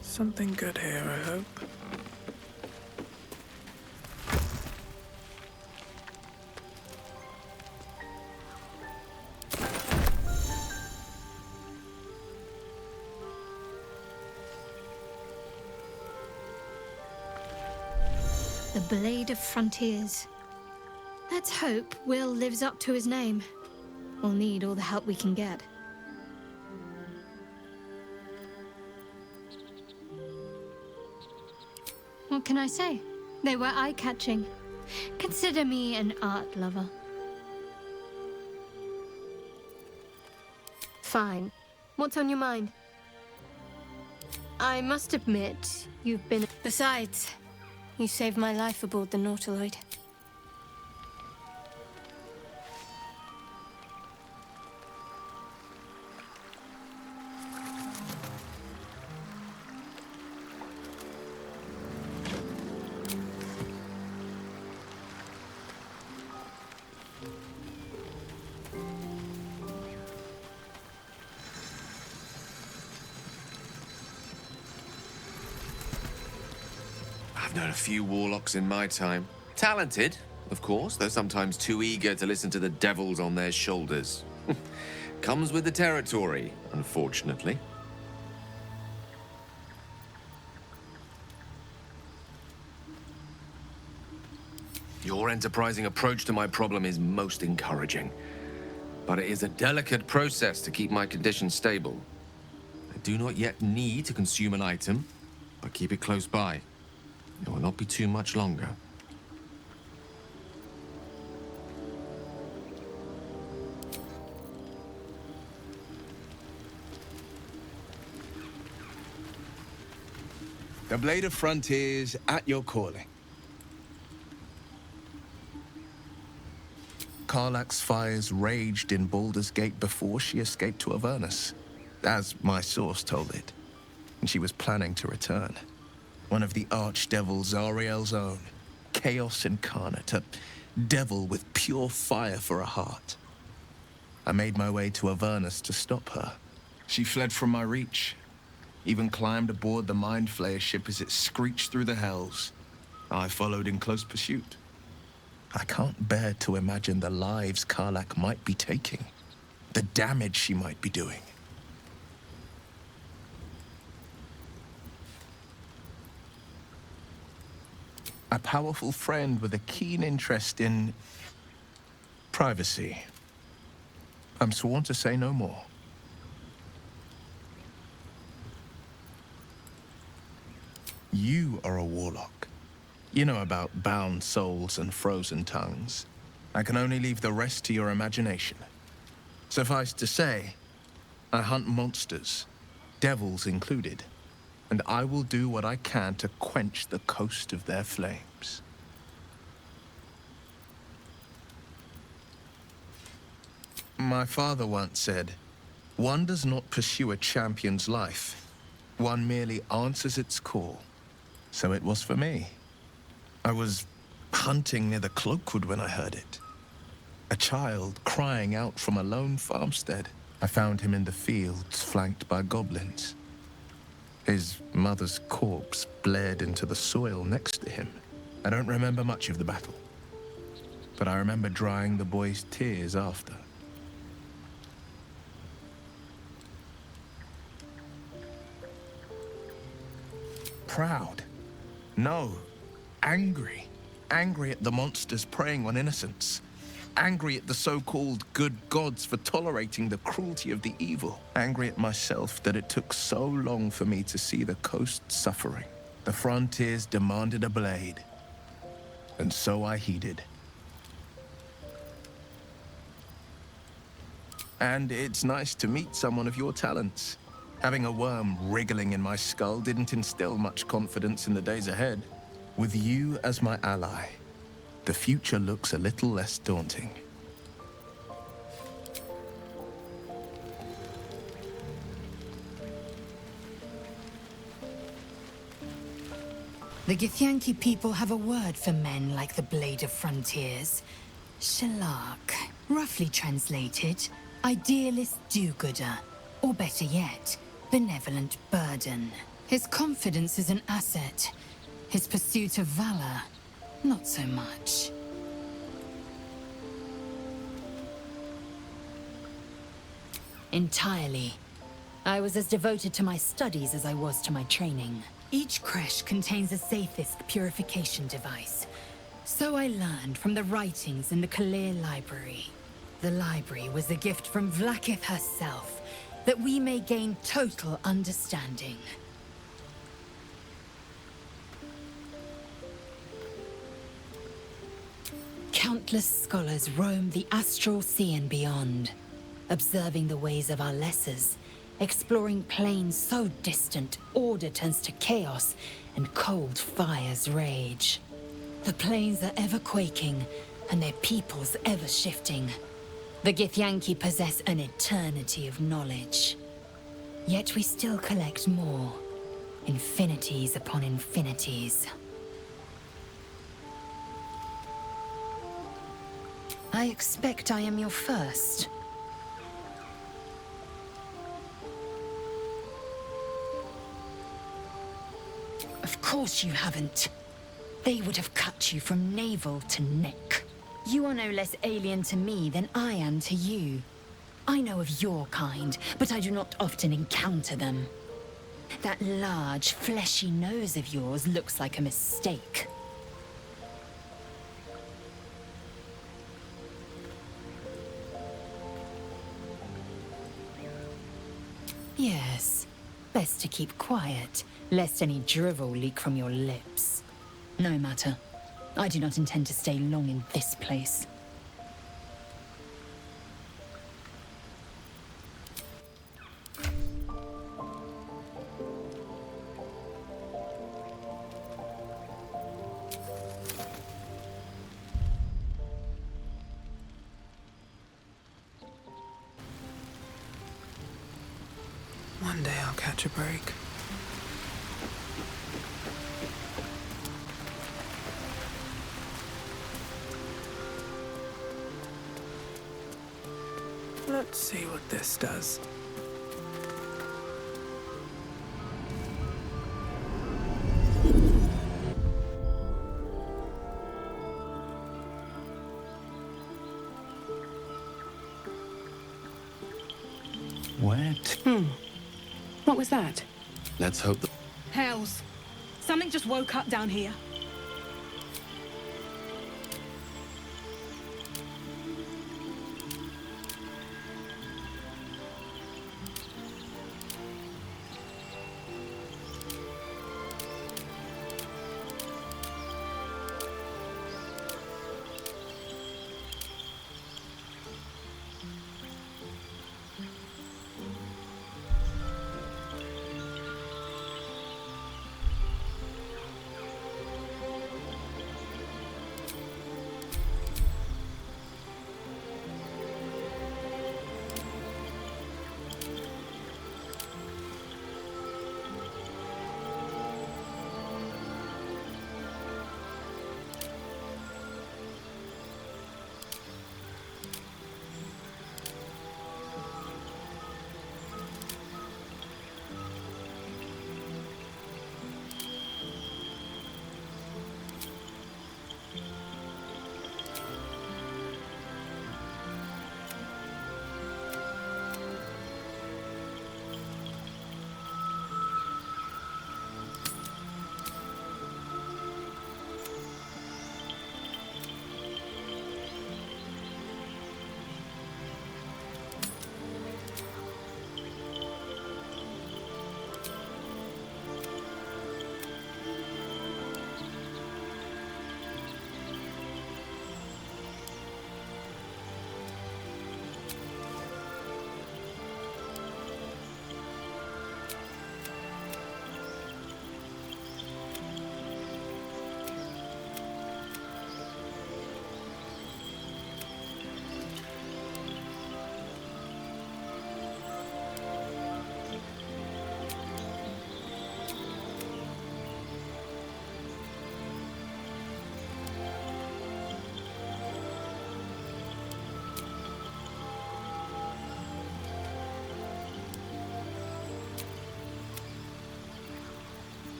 Something good here, I hope. The Blade of Frontiers. Let's hope Will lives up to his name. We'll need all the help we can get. What can I say? They were eye-catching. Consider me an art lover. Fine. What's on your mind? I must admit, you've been... Besides, you saved my life aboard the Nautiloid. I've known a few warlocks in my time. Talented, of course, though sometimes too eager to listen to the devils on their shoulders. Comes with the territory, unfortunately. Your enterprising approach to my problem is most encouraging. But it is a delicate process to keep my condition stable. I do not yet need to consume an item, but keep it close by. It will not be too much longer. The Blade of Frontiers at your calling. Karlach's fires raged in Baldur's Gate before she escaped to Avernus, as my source told it, and she was planning to return. One of the archdevil Zariel's own, chaos incarnate, a devil with pure fire for a heart. I made my way to Avernus to stop her. She fled from my reach, even climbed aboard the Mind Flayer ship as it screeched through the hells. I followed in close pursuit. I can't bear to imagine the lives Karlach might be taking, the damage she might be doing. A powerful friend with a keen interest in privacy. I'm sworn to say no more. You are a warlock. You know about bound souls and frozen tongues. I can only leave the rest to your imagination. Suffice to say, I hunt monsters, devils included, and I will do what I can to quench the coast of their flames. My father once said, "One does not pursue a champion's life. One merely answers its call." So it was for me. I was hunting near the Cloakwood when I heard it. A child crying out from a lone farmstead. I found him in the fields, flanked by goblins. His mother's corpse blared into the soil next to him. I don't remember much of the battle, but I remember drying the boy's tears after. Proud? No. Angry. Angry at the monsters preying on innocents. Angry at the so-called good gods for tolerating the cruelty of the evil. Angry at myself that it took so long for me to see the coast suffering. The frontiers demanded a blade, and so I heeded. And it's nice to meet someone of your talents. Having a worm wriggling in my skull didn't instill much confidence in the days ahead. With you as my ally, the future looks a little less daunting. The Githyanki people have a word for men like the Blade of Frontiers. Shalak. Roughly translated, idealist do-gooder. Or better yet, benevolent burden. His confidence is an asset. His pursuit of valor, not so much. Entirely. I was as devoted to my studies as I was to my training. Each creche contains a safest purification device. So I learned from the writings in the Kalir Library. The library was a gift from Vlaakith herself, that we may gain total understanding. Countless scholars roam the astral sea and beyond, observing the ways of our lessers, exploring planes so distant, order turns to chaos, and cold fires rage. The planes are ever quaking, and their peoples ever shifting. The Githyanki possess an eternity of knowledge. Yet we still collect more. Infinities upon infinities. I expect I am your first. Of course you haven't. They would have cut you from navel to neck. You are no less alien to me than I am to you. I know of your kind, but I do not often encounter them. That large, fleshy nose of yours looks like a mistake. Yes, best to keep quiet, lest any drivel leak from your lips. No matter. I do not intend to stay long in this place. One day I'll catch a break. Let's see what this does. Wet. What was that? Let's hope that... Hells. Something just woke up down here.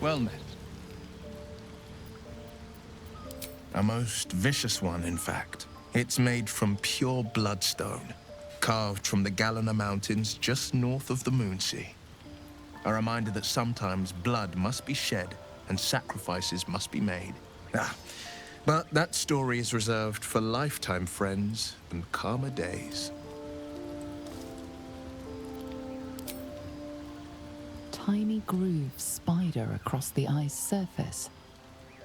Well met. A most vicious one, in fact. It's made from pure bloodstone, carved from the Galena Mountains just north of the Moonsea. A reminder that sometimes blood must be shed and sacrifices must be made. But that story is reserved for lifetime friends and calmer days. Tiny grooves spider across the eye's surface.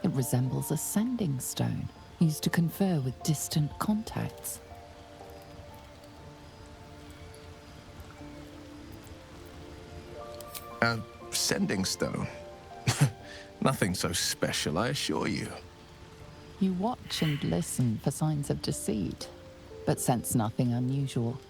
It resembles a sending stone used to confer with distant contacts. A sending stone? Nothing so special, I assure you. You watch and listen for signs of deceit, but sense nothing unusual.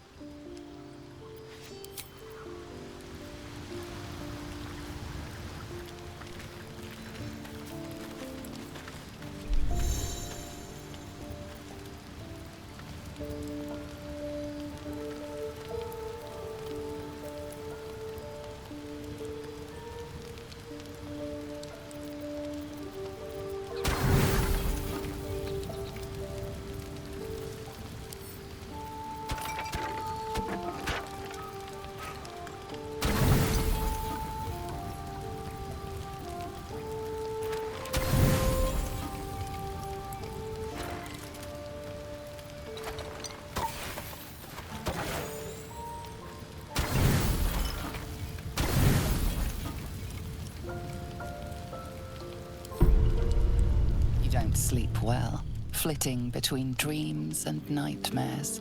Don't sleep well, flitting between dreams and nightmares.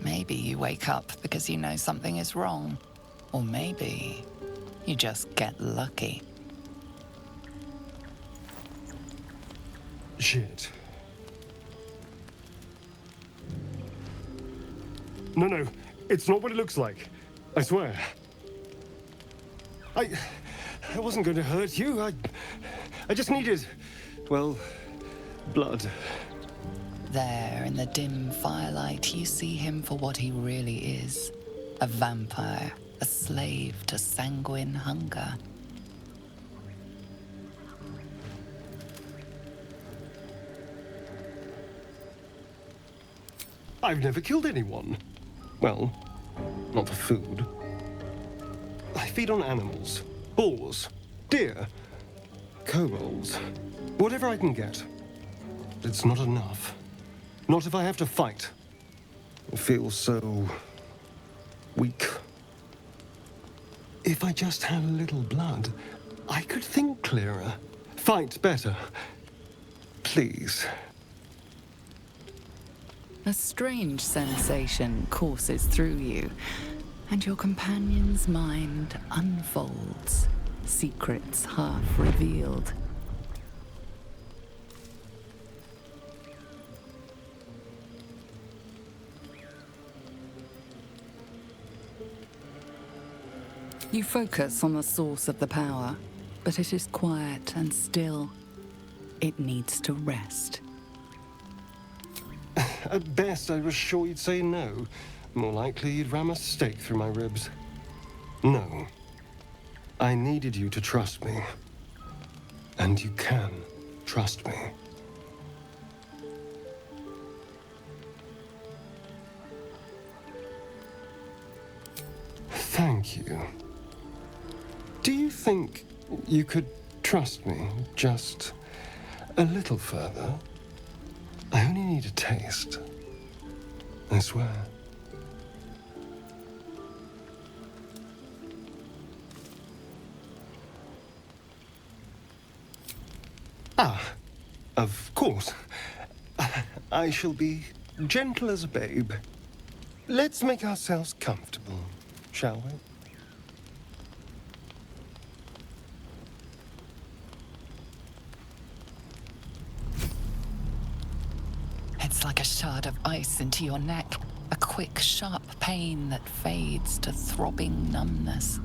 Maybe you wake up because you know something is wrong, or maybe you just get lucky. Shit. No, it's not what it looks like. I swear. I wasn't going to hurt you. I just needed, well, blood. There, in the dim firelight, you see him for what he really is. A vampire, a slave to sanguine hunger. I've never killed anyone. Well, not for food. I feed on animals. Boars. Deer. Kobolds. Whatever I can get. But it's not enough. Not if I have to fight. I feel so weak. If I just had a little blood, I could think clearer. Fight better. Please. A strange sensation courses through you, and your companion's mind unfolds, secrets half revealed. You focus on the source of the power, but it is quiet and still. It needs to rest. At best, I was sure you'd say no. More likely, you'd ram a stake through my ribs. No. I needed you to trust me. And you can trust me. Thank you. Do you think you could trust me just a little further? I only need a taste. I swear. Of course. I shall be gentle as a babe. Let's make ourselves comfortable, shall we? It's like a shard of ice into your neck, a quick, sharp pain that fades to throbbing numbness.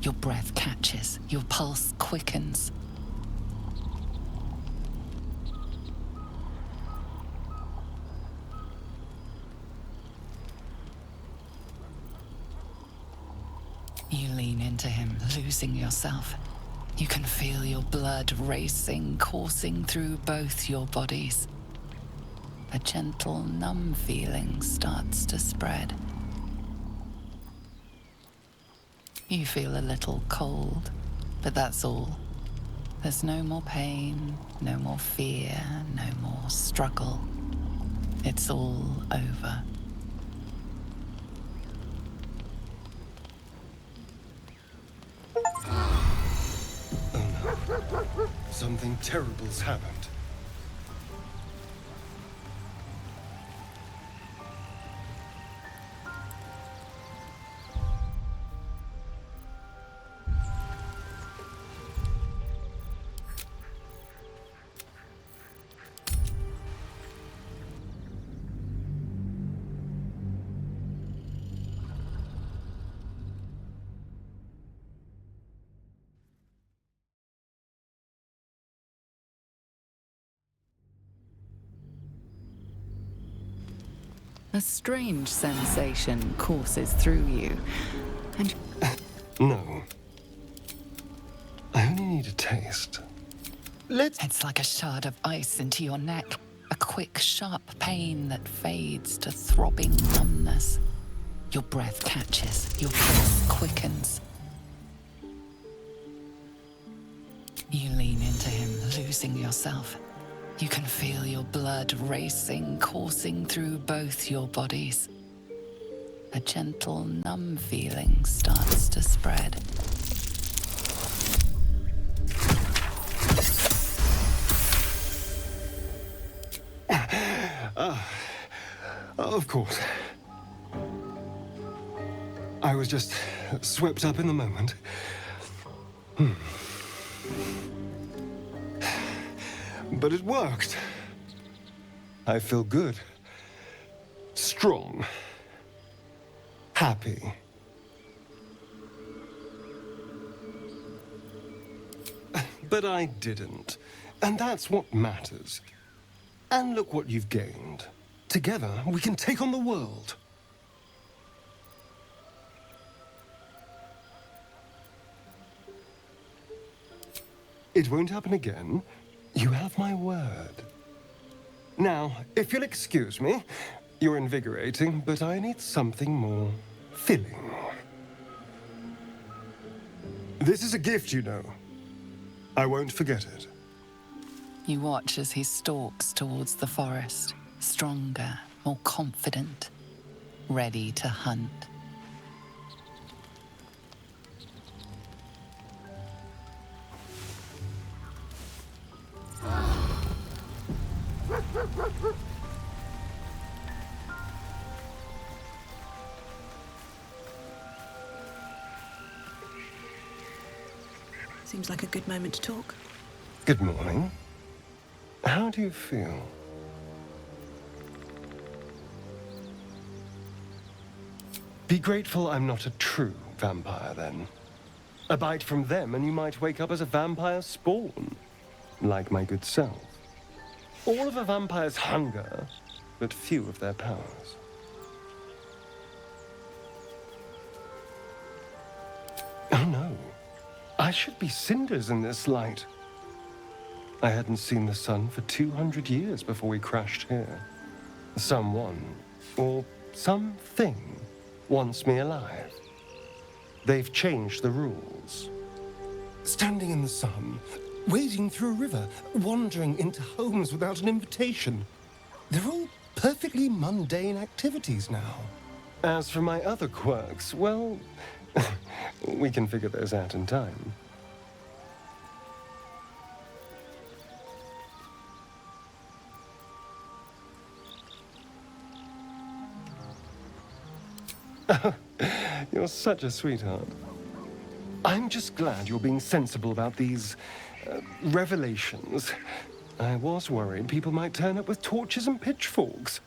Your breath catches, your pulse quickens. You lean into him, losing yourself. You can feel your blood racing, coursing through both your bodies. A gentle, numb feeling starts to spread. You feel a little cold, but that's all. There's no more pain, no more fear, no more struggle. It's all over. Something terrible's happened. A strange sensation courses through you, and... No. I only need a taste. It's like a shard of ice into your neck. A quick, sharp pain that fades to throbbing numbness. Your breath catches, your pulse quickens. You lean into him, losing yourself. You can feel your blood racing, coursing through both your bodies. A gentle, numb feeling starts to spread. Of course. I was just swept up in the moment. But it worked. I feel good. Strong. Happy. But I didn't. And that's what matters. And look what you've gained. Together, we can take on the world. It won't happen again. You have my word. Now, if you'll excuse me, you're invigorating, but I need something more filling. This is a gift, you know. I won't forget it. You watch as he stalks towards the forest, stronger, more confident, ready to hunt. Seems like a good moment to talk. Good morning. How do you feel? Be grateful I'm not a true vampire, then. A bite from them and you might wake up as a vampire spawn, like my good self. All of a vampire's hunger, but few of their powers. Oh no, I should be cinders in this light. I hadn't seen the sun for 200 years before we crashed here. Someone, or something, wants me alive. They've changed the rules. Standing in the sun, wading through a river, wandering into homes without an invitation. They're all perfectly mundane activities now. As for my other quirks, well, we can figure those out in time. You're such a sweetheart. I'm just glad you're being sensible about these revelations. I was worried people might turn up with torches and pitchforks.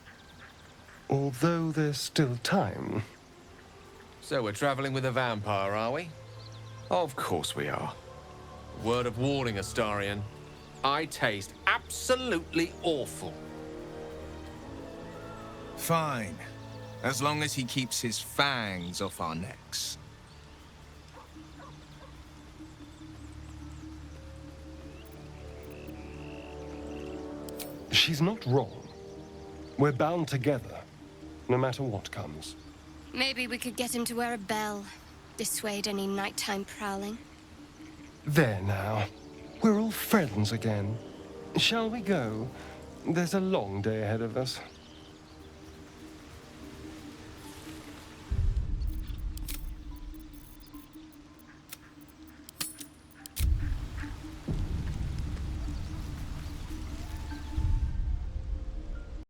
Although there's still time. So we're traveling with a vampire, are we? Of course we are. Word of warning, Astarion. I taste absolutely awful. Fine. As long as he keeps his fangs off our necks. She's not wrong. We're bound together, no matter what comes. Maybe we could get him to wear a bell. Dissuade any nighttime prowling. There now. We're all friends again. Shall we go? There's a long day ahead of us.